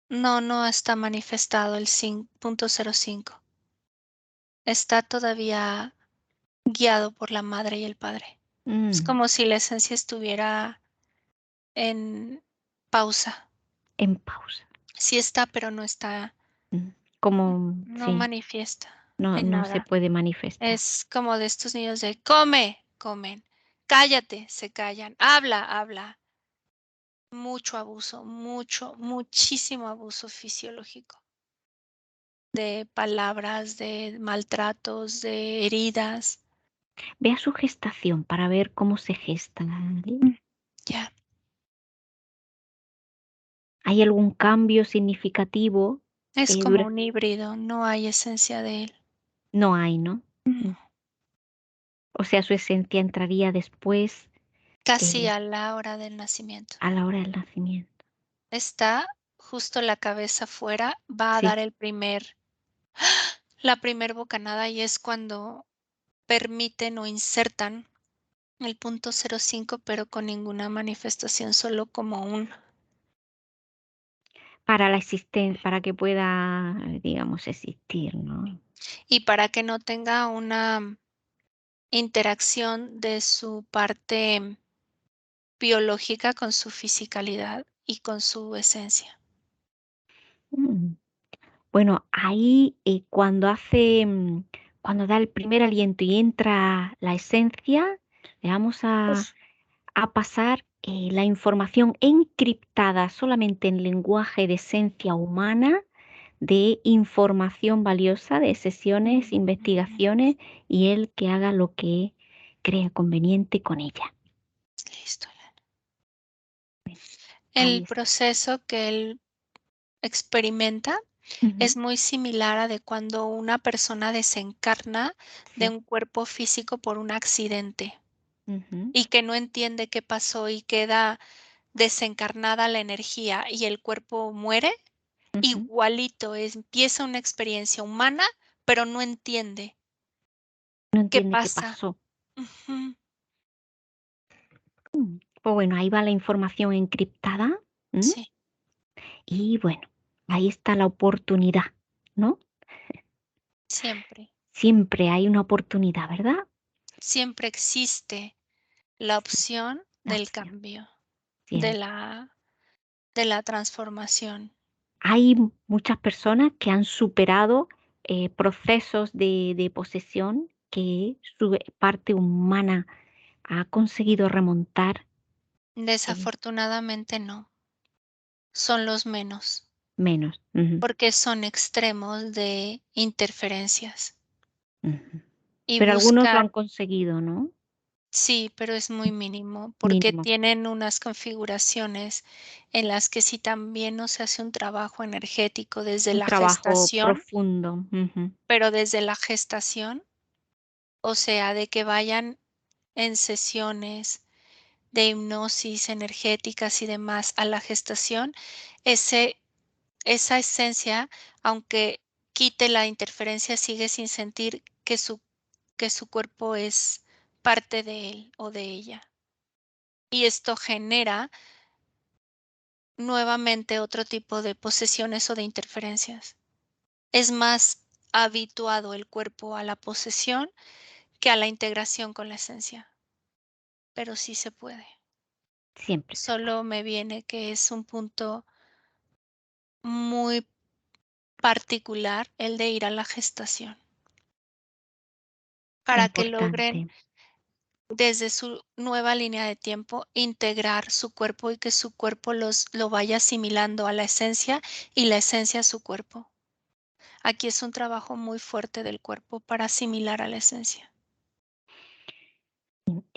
No, no está manifestado el 5.05. Está todavía guiado por la madre y el padre. Es mm, como si la esencia estuviera en pausa. en pausa. Sí está, pero no está Mm. como, No sí, manifiesta no, en no se nada. puede manifestar. Es como de estos niños de come, comen, cállate, se callan, habla, habla. Mucho abuso, muchísimo abuso fisiológico de palabras, de maltratos, de heridas. Vea su gestación para ver cómo se gesta. Ya, ¿Hay algún cambio significativo? es como Dura... un híbrido, no hay esencia de él. No hay, ¿no? Mm. No. O sea, su esencia entraría después, Casi eh, a la hora del nacimiento. a la hora del nacimiento. Está justo la cabeza fuera, va a dar Sí, la primer bocanada y es cuando permiten o insertan el punto 05, pero con ninguna manifestación, solo como un para la existencia, para que pueda, digamos, existir, ¿no? y para que no tenga una interacción de su parte biológica con su fisicalidad y con su esencia. Mm. Bueno, ahí cuando da el primer aliento y entra la esencia, le vamos a pasar la información encriptada solamente en lenguaje de esencia humana, de información valiosa, de sesiones, Mm, ujú. investigaciones, y él que haga lo que crea conveniente con ella. Listo. Ahí El está. proceso que él experimenta Ujú, es muy similar a de cuando una persona desencarna de sí. un cuerpo físico por un accidente Ujú, y que no entiende qué pasó y queda desencarnada la energía y el cuerpo muere. ujú. Igualito, empieza una experiencia humana, pero no entiende No qué entiende qué pasa. pasó. Ujú, Pues bueno, ahí va la información encriptada. ¿M? sí, Y bueno, ahí está la oportunidad, ¿no? siempre, Siempre hay una oportunidad, ¿verdad? siempre existe la Sí, opción la del opción, cambio, de siempre. la transformación. Hay muchas personas que han superado procesos de posesión que su parte humana ha conseguido remontar eh, Desafortunadamente no, son los menos, menos. Ujú, porque son extremos de interferencias ujú. y Pero algunos lo buscan. han conseguido, ¿no? Sí, pero es muy mínimo, porque Mínimo. tienen unas configuraciones en las que si también no se hace un trabajo energético desde Un la trabajo gestación, profundo. Ujú, pero desde la gestación, o sea, de que vayan en sesiones de hipnosis energéticas y demás a la gestación, ese, esa esencia, aunque quite la interferencia, sigue sin sentir que su cuerpo es parte de él o de ella. Y esto genera nuevamente otro tipo de posesiones o de interferencias. Es más habituado el cuerpo a la posesión que a la integración con la esencia, pero sí se puede. siempre se puede. Solo me viene que es un punto muy particular el de ir a la gestación para que logren Importante. desde su nueva línea de tiempo integrar su cuerpo y que su cuerpo lo vaya asimilando a la esencia y la esencia a su cuerpo. Aquí es un trabajo muy fuerte del cuerpo para asimilar a la esencia.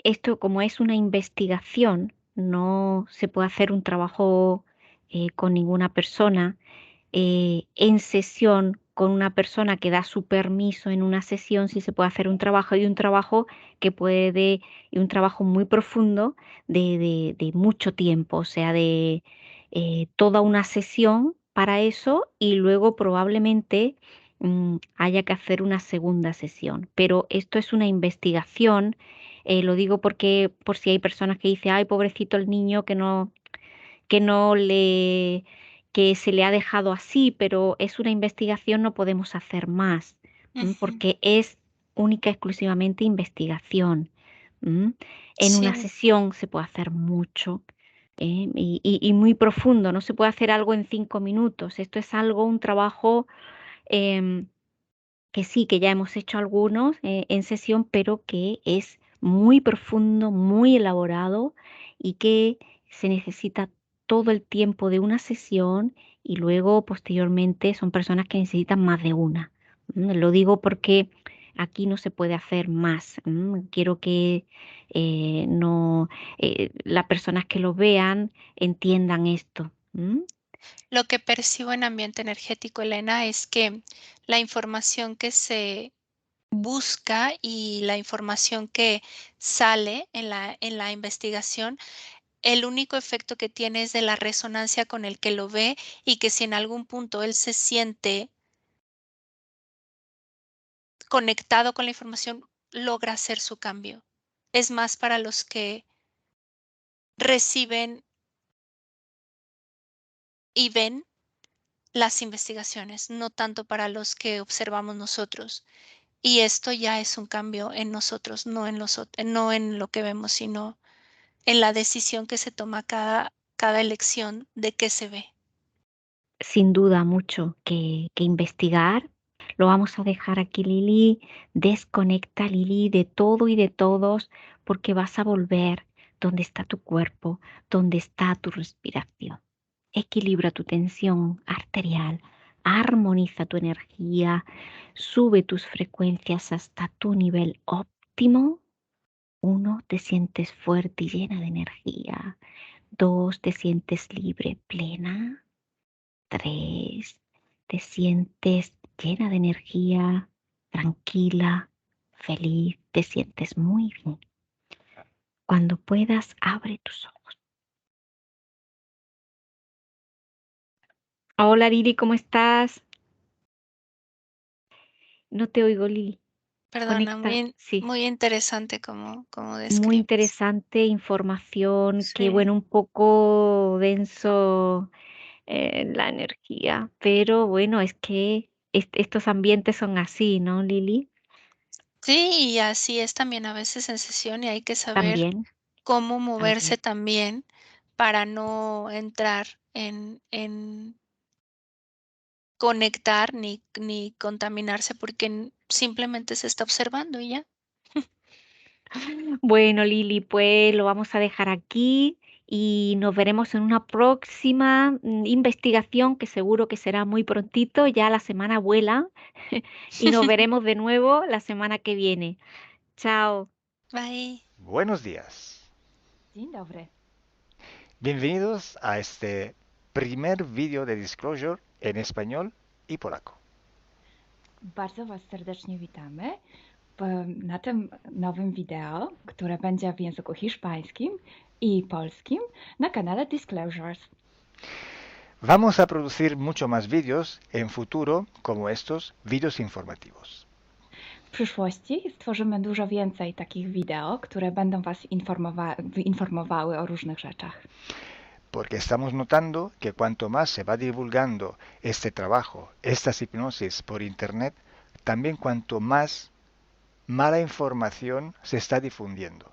Esto, como es una investigación, no se puede hacer un trabajo con ninguna persona en sesión con una persona que da su permiso en una sesión, sí se puede hacer un trabajo y un trabajo que puede, y un trabajo muy profundo de mucho tiempo, o sea, de toda una sesión para eso y luego probablemente haya que hacer una segunda sesión. Pero esto es una investigación, lo digo porque por si hay personas que dicen, ay, pobrecito el niño que no le, que se le ha dejado así, pero es una investigación, no podemos hacer más, Ujú. porque es única y exclusivamente investigación. ¿M? En una Sí, sesión se puede hacer mucho. Y muy profundo, no se puede hacer algo en 5 minutos. Esto es algo, un trabajo que sí, que ya hemos hecho algunos en sesión, pero que es muy profundo, muy elaborado y que se necesita todo el tiempo de una sesión y luego posteriormente son personas que necesitan más de una. Lo digo porque aquí no se puede hacer más. Quiero que no, las personas que lo vean entiendan esto. Lo que percibo en ambiente energético, Elena, es que la información que se busca y la información que sale en la investigación, el único efecto que tiene es de la resonancia con el que lo ve y que si en algún punto él se siente conectado con la información, logra hacer su cambio. Es más para los que reciben y ven las investigaciones, no tanto para los que observamos nosotros. Y esto ya es un cambio en nosotros, no en lo que vemos, sino en la decisión que se toma cada elección de qué se ve. Sin duda mucho que investigar. Lo vamos a dejar aquí, Lili. Desconecta, Lili, de todo y de todos, porque vas a volver donde está tu cuerpo, donde está tu respiración. Equilibra tu tensión arterial, armoniza tu energía, sube tus frecuencias hasta tu nivel óptimo. 1, te sientes fuerte y llena de energía. 2, te sientes libre, plena. 3, te sientes llena de energía, tranquila, feliz, te sientes muy bien. Cuando puedas, abre tus ojos. Hola Lili, ¿cómo estás? No te oigo, Lili. Perdona, Conecta, sí. muy interesante como Muy describes. interesante información, que Sí. bueno, un poco denso la energía, pero bueno, es que estos ambientes son así, ¿no, Lili? Sí, y así es también a veces en sesión y hay que saber También, cómo moverse también. también para no entrar en conectar ni contaminarse porque simplemente se está observando y ya. Bueno, Lili, pues lo vamos a dejar aquí y nos veremos en una próxima investigación que seguro que será muy prontito, ya la semana vuela y nos veremos de nuevo la semana que viene. Chao. Bye. Buenos días. Dzień dobry. Bienvenidos a este primer vídeo de Disclosure en español y polaco. Bardzo Was serdecznie witamy na tym nowym wideo, które będzie w języku hiszpańskim i polskim na kanale Disclosures. Vamos a producir mucho más vídeos en futuro como estos vídeos informativos. W przyszłości stworzymy dużo więcej takich wideo, które będą Was informowały o różnych rzeczach. Porque estamos notando que cuanto más se va divulgando este trabajo, estas hipnosis por internet, también cuanto más mala información se está difundiendo.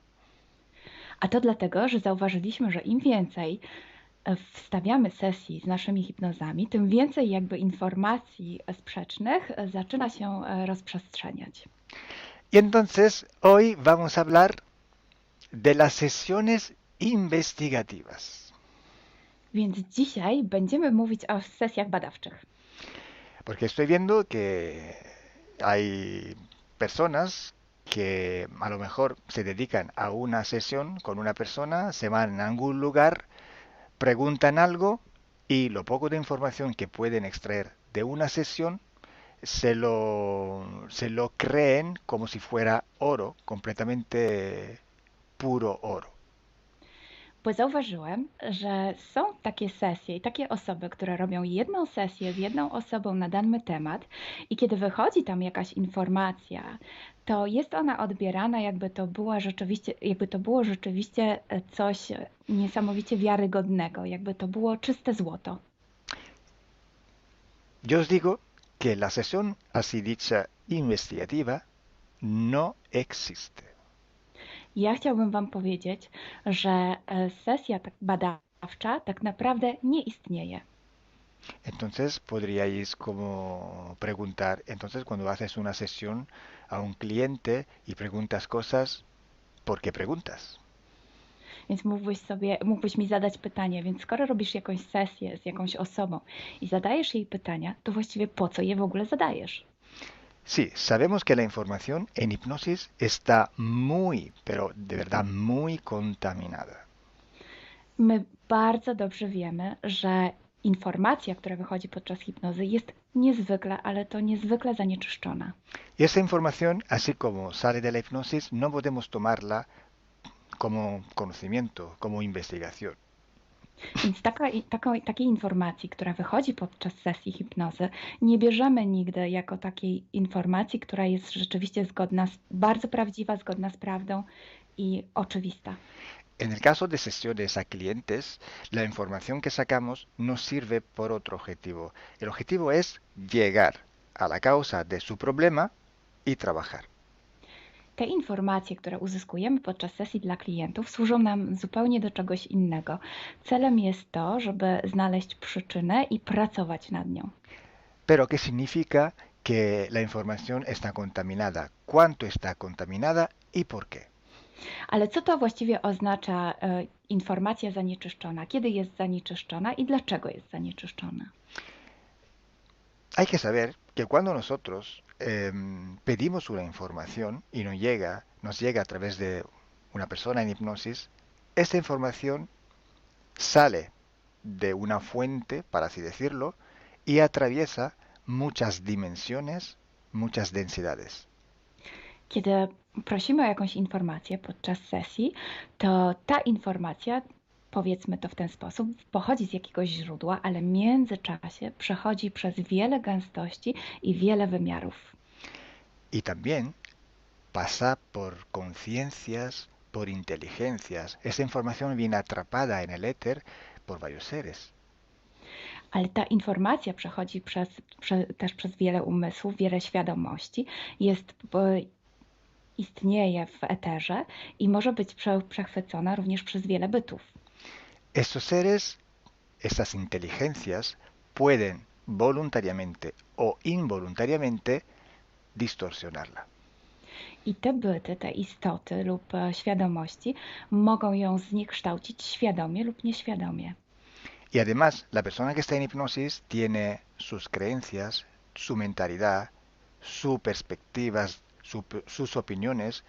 A to dlatego, że zauważyliśmy, że im więcej wstawiamy sesji z naszymi hipnozami, tym więcej jakby informacji sprzecznych zaczyna się rozprzestrzeniać. Y entonces hoy vamos a hablar de las sesiones investigativas. Więc dzisiaj będziemy mówić o sesjach badawczych. Porque estoy viendo que hay personas que a lo mejor se dedican a una sesión con una persona, se van a algún lugar, preguntan algo y lo poco de información que pueden extraer de una sesión se lo creen como si fuera oro, completamente puro oro. Bo zauważyłem, że są takie sesje i takie osoby, które robią jedną sesję z jedną osobą na dany temat i kiedy wychodzi tam jakaś informacja, to jest ona odbierana jakby to było rzeczywiście coś niesamowicie wiarygodnego, jakby to było czyste złoto. Yo os digo que la sesión así dicha investigativa no existe. Ja chciałbym Wam powiedzieć, że sesja badawcza tak naprawdę nie istnieje. entonces podríais como preguntar, entonces cuando haces una sesión a un cliente y preguntas cosas, ¿por qué preguntas? Więc mógłbyś mi zadać pytanie, więc skoro robisz jakąś sesję z jakąś osobą i zadajesz jej pytania, to właściwie po co je w ogóle zadajesz? Sí, sabemos que la información en hipnosis está muy, pero de verdad muy contaminada. My bardzo dobrze wiemy, że informacja, która wychodzi podczas hipnozy, jest niezwykle, ale to niezwykle zanieczyszczona. Y esa información, así como sale de la hipnosis, no podemos tomarla como conocimiento, como investigación. Więc takiej informacji, która wychodzi podczas sesji hipnozy, nie bierzemy nigdy jako takiej informacji, która jest rzeczywiście bardzo prawdziwa, zgodna z prawdą i oczywista. En el caso de sesiones a clientes, la información que sacamos nos sirve por otro objetivo. El objetivo es llegar a la causa de su problema y trabajar. Te informacje, które uzyskujemy podczas sesji dla klientów, służą nam zupełnie do czegoś innego. Celem jest to, żeby znaleźć przyczynę i pracować nad nią. Pero ¿qué significa que la información está contaminada? ¿Cuánto está contaminada y por qué? Ale co to właściwie oznacza informacja zanieczyszczona? Kiedy jest zanieczyszczona i dlaczego jest zanieczyszczona? Hay que saber que cuando nosotros pedimos una información y nos llega a través de una persona en hipnosis, esta información sale de una fuente, para así decirlo, y atraviesa muchas dimensiones, muchas densidades. Kiedy prosimy o jakąś informację podczas sesji, to ta informacja, powiedzmy to w ten sposób, pochodzi z jakiegoś źródła, ale w międzyczasie przechodzi przez wiele gęstości i wiele wymiarów. Y también pasa por conciencias, por inteligencias. Esa información viene atrapada en el éter por varios seres. Ale ta informacja przechodzi też przez wiele umysłów, wiele świadomości, istnieje w eterze i może być przechwycona również przez wiele bytów. Estos seres, estas inteligencias, pueden voluntariamente o involuntariamente distorsionarla. I te byty, te istoty lub świadomości mogą ją zniekształcić świadomie lub nieświadomie. Y además, la persona que está en hipnosis tiene sus creencias, su mentalidad, sus perspectivas, sus opiniones.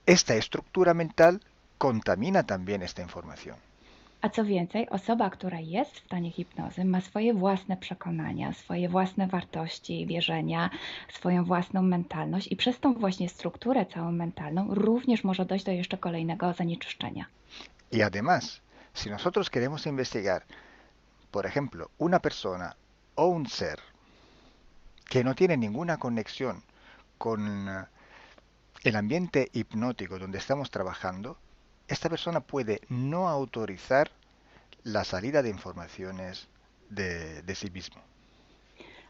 Esta estructura mental contamina también esta información. A co więcej, osoba, która jest w stanie hipnozy, ma swoje własne przekonania, swoje własne wartości i wierzenia, swoją własną mentalność i przez tą właśnie strukturę całą mentalną również może dojść do jeszcze kolejnego zanieczyszczenia. Y además, si nosotros queremos investigar, por ejemplo, una persona o un ser que no tiene ninguna conexión con el ambiente hipnótico donde estamos trabajando, esta persona puede no autorizar la salida de informaciones de sí mismo.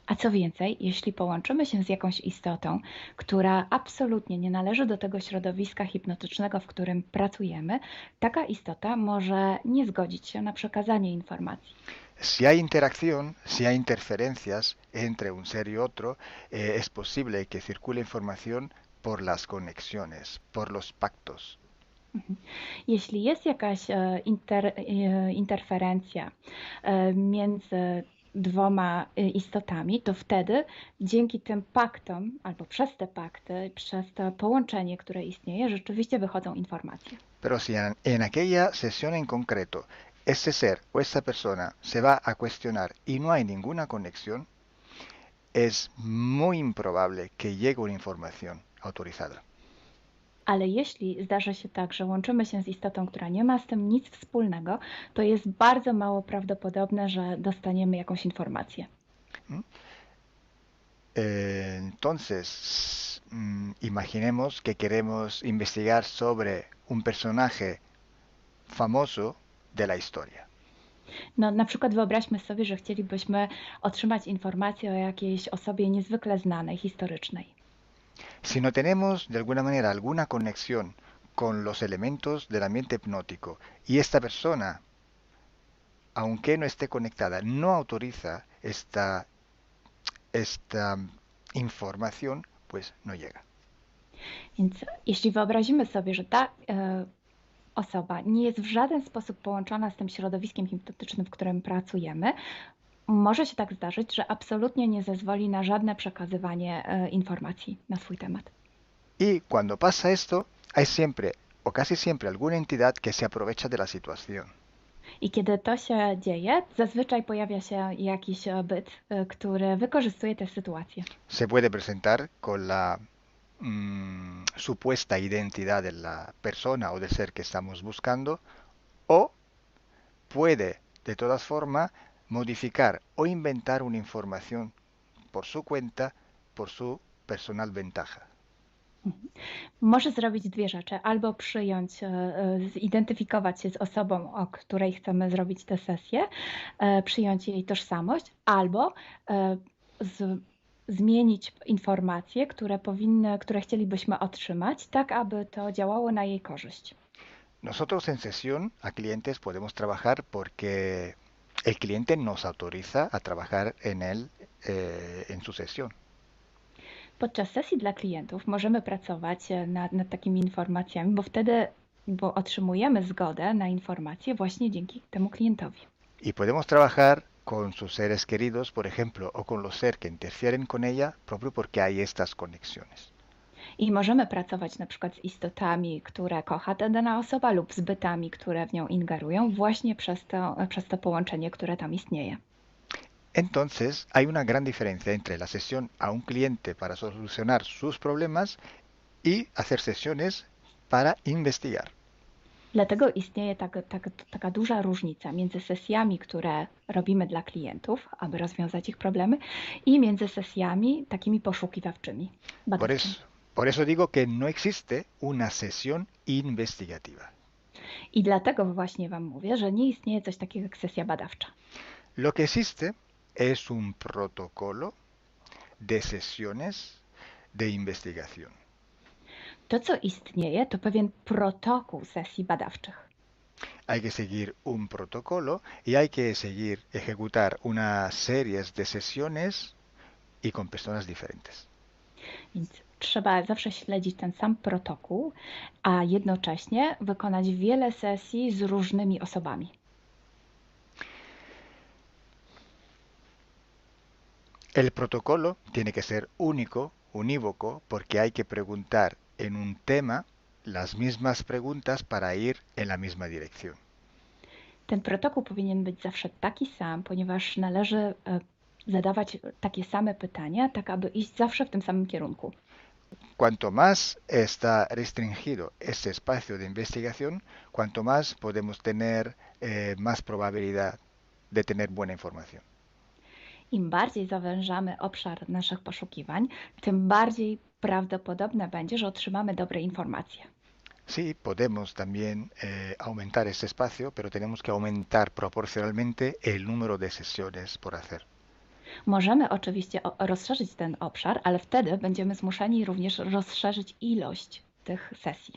A co więcej, jeśli połączymy się z jakąś istotą, która absolutnie nie należy do tego środowiska hipnotycznego, w którym pracujemy, taka istota może nie zgodzić się na przekazanie informacji. Si hay interacción, si hay interferencias entre un ser y otro, es posible que circule información por las conexiones, por los pactos. Jeśli jest jakaś interferencja między dwoma istotami, to wtedy dzięki tym paktom, albo przez te pakty, przez to połączenie, które istnieje, rzeczywiście wychodzą informacje. Pero si en aquella sesión en concreto ese ser o esa persona se va a cuestionar y no hay ninguna conexión, es muy improbable que llegue una información autorizada. Ale jeśli zdarzy się tak, że łączymy się z istotą, która nie ma z tym nic wspólnego, to jest bardzo mało prawdopodobne, że dostaniemy jakąś informację. Entonces, imaginemos que queremos investigar sobre un personaje famoso de la historia. No, na przykład wyobraźmy sobie, że chcielibyśmy otrzymać informację o jakiejś osobie niezwykle znanej, historycznej. Si no tenemos de alguna manera alguna conexión con los elementos del ambiente hipnótico y esta persona aunque no esté conectada, no autoriza esta información, pues no llega. Więc jeśli wyobrazimy sobie, że ta osoba nie jest w żaden sposób połączona z tym środowiskiem hipnotycznym, w którym pracujemy, może się tak zdarzyć, że absolutnie nie zezwoli na żadne przekazywanie informacji na swój temat. Y cuando pasa esto, hay siempre o casi siempre alguna entidad que se aprovecha de la situación. I kiedy to się dzieje, zazwyczaj pojawia się jakiś byt, który wykorzystuje tę sytuację. Se puede presentar con la supuesta identidad de la persona o del ser que estamos buscando, o puede de todas formas modificar o inventar una información por su cuenta, por su personal ventaja. Może zrobić dwie rzeczy. Albo przyjąć, zidentyfikować się z osobą, o której chcemy zrobić tę sesję, przyjąć jej tożsamość, albo zmienić informacje, które chcielibyśmy otrzymać, tak aby to działało na jej korzyść. Nosotros en sesión a clientes podemos trabajar porque el cliente nos autoriza a trabajar en él en su sesión. Podczas sesji dla klientów możemy pracować nad takimi informacjami, bo otrzymujemy zgodę na informacje właśnie dzięki temu klientowi. Y podemos trabajar con sus seres queridos, por ejemplo, o con los seres que interfieren con ella, propio porque hay estas conexiones. I możemy pracować na przykład z istotami, które kocha ta dana osoba, lub z bytami, które w nią ingerują, właśnie przez to połączenie, które tam istnieje. Entonces, hay una gran diferencia entre la sesión a un cliente para solucionar sus problemas y hacer sesiones para investigar. Dlatego istnieje taka duża różnica między sesjami, które robimy dla klientów, aby rozwiązać ich problemy, i między sesjami takimi poszukiwawczymi, badawczymi. Por eso digo que no existe una sesión investigativa. I dlatego właśnie Wam mówię, że nie istnieje coś takiego jak sesja badawcza. Lo que existe es un protocolo de sesiones de investigación. To, co istnieje, to pewien protokół sesji badawczych. Hay que seguir un protocolo y hay que ejecutar una serie de sesiones y con personas diferentes. Więc trzeba zawsze śledzić ten sam protokół, a jednocześnie wykonać wiele sesji z różnymi osobami. El protocolo tiene que ser único, unívoco, porque hay que preguntar en un tema las mismas preguntas para ir en la misma dirección. Ten protokół powinien być zawsze taki sam, ponieważ należy zadawać takie same pytania, tak aby iść zawsze w tym samym kierunku. Cuanto más está restringido este espacio de investigación, cuanto más podemos tener más probabilidad de tener buena información. Im bardziej zawężamy obszar naszych poszukiwań, tym bardziej prawdopodobne będzie, że otrzymamy dobre informacje. Sí, podemos también aumentar este espacio, pero tenemos que aumentar proporcionalmente el número de sesiones por hacer. Możemy oczywiście rozszerzyć ten obszar, ale wtedy będziemy zmuszeni również rozszerzyć ilość tych sesji.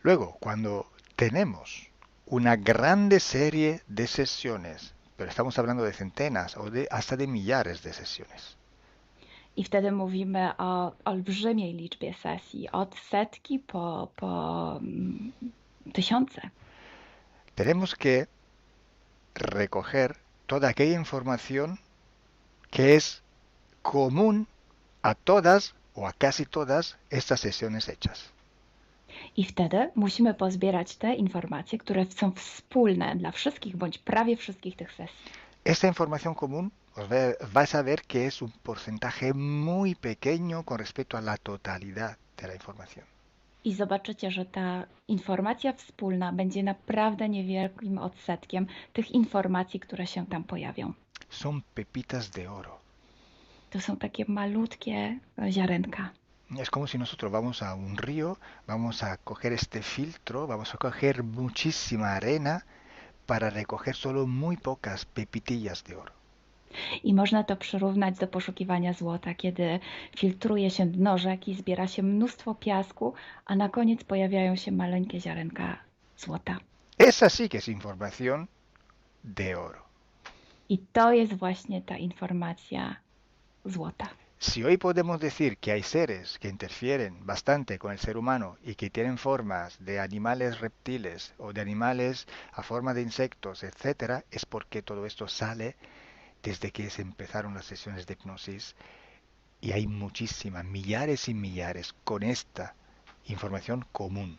Luego, cuando tenemos una grande serie de sesiones, pero estamos hablando de centenas o hasta de millares de sesiones. I wtedy mówimy o olbrzymiej liczbie sesji, od setki po tysiące. Tenemos que recoger toda aquella información que es común a todas o a casi todas estas sesiones hechas. I wtedy musimy pozbierać te informacje, które są wspólne dla wszystkich bądź prawie wszystkich tych sesji. Esta información común vais a ver que es un porcentaje muy pequeño con respecto a la totalidad de la información. I zobaczycie, że ta informacja wspólna będzie naprawdę niewielkim odsetkiem tych informacji, które się tam pojawią. Son pepitas de oro. To są takie malutkie ziarenka. Es como si nosotros vamos a un río, vamos a coger este filtro, vamos a coger muchísima arena para recoger solo muy pocas pepitillas de oro. I można to przyrównać do poszukiwania złota, kiedy filtruje się dno rzeki, zbiera się mnóstwo piasku, a na koniec pojawiają się maleńkie ziarenka złota. Esa sí que es información de oro. I to jest właśnie ta informacja złota. Si hoy podemos decir que hay seres que interfieren bastante con el ser humano y que tienen formas de animales reptiles o de animales a forma de insectos, etcétera, es porque todo esto sale desde que se empezaron las sesiones de hipnosis y hay muchísimas, millares y millares con esta información común.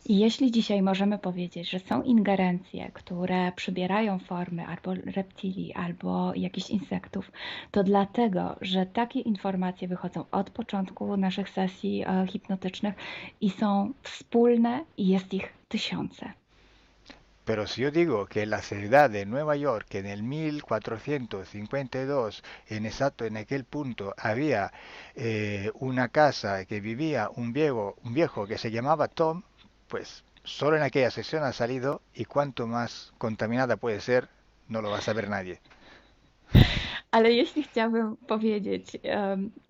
I jeśli dzisiaj możemy powiedzieć, że są ingerencje, które przybierają formy albo reptilii, albo jakichś insektów, to dlatego, że takie informacje wychodzą od początku naszych sesji hipnotycznych i są wspólne i jest ich tysiące. Pero si yo digo que en la ciudad de Nueva York en el 1452, en aquel punto, había una casa que vivía un viejo que se llamaba Tom, pues solo en aquella sesión ha salido y cuanto más contaminada puede ser, no lo va a saber nadie. Ale jeśli chciałabym powiedzieć,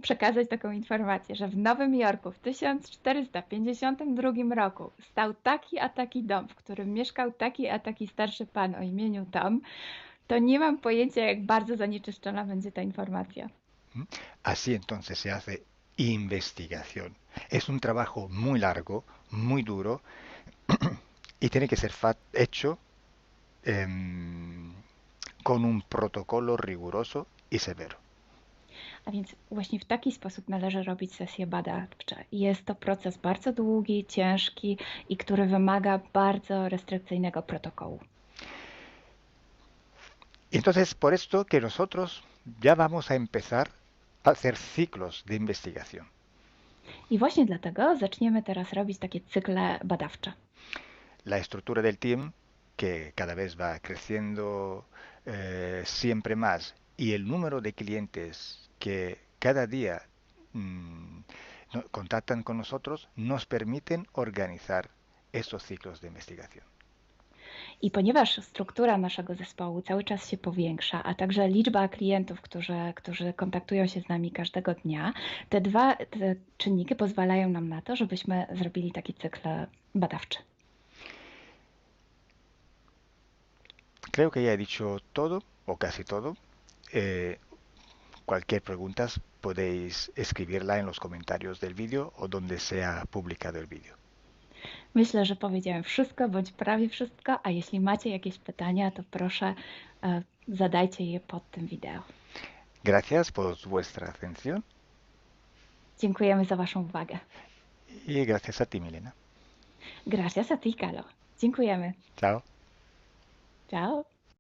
przekazać taką informację, że w Nowym Jorku w 1452 roku stał taki a taki dom, w którym mieszkał taki a taki starszy pan o imieniu Tom, to nie mam pojęcia, jak bardzo zanieczyszczona będzie ta informacja. Así entonces se hace investigación. Es un trabajo muy largo, muy duro y tiene que ser hecho con un protocolo riguroso y severo. A więc właśnie w taki sposób należy robić sesje badawcze. Jest to proces bardzo długi, ciężki i który wymaga bardzo restrykcyjnego protokołu. Entonces, por esto que nosotros ya vamos a empezar a hacer ciclos de investigación. I właśnie dlatego zaczniemy teraz robić takie cykle badawcze. La estructura del team, que cada vez va creciendo siempre más, y el número de clientes que cada día contactan con nosotros, nos permiten organizar estos ciclos de investigación. I ponieważ struktura naszego zespołu cały czas się powiększa, a także liczba klientów, którzy kontaktują się z nami każdego dnia, te czynniki pozwalają nam na to, żebyśmy zrobili taki cykl badawczy. Creo que ya he dicho todo, o casi todo. Cualquier pregunta podéis escribirla en los comentarios del vídeo o donde sea publicado el vídeo. Myślę, że powiedziałem wszystko, bądź prawie wszystko, a jeśli macie jakieś pytania, to proszę zadajcie je pod tym wideo. Gracias por vuestra atención. Dziękujemy za waszą uwagę. Y gracias a ti, Milena. Gracias a ti, Kalo. Dziękujemy. Chao. Ciao.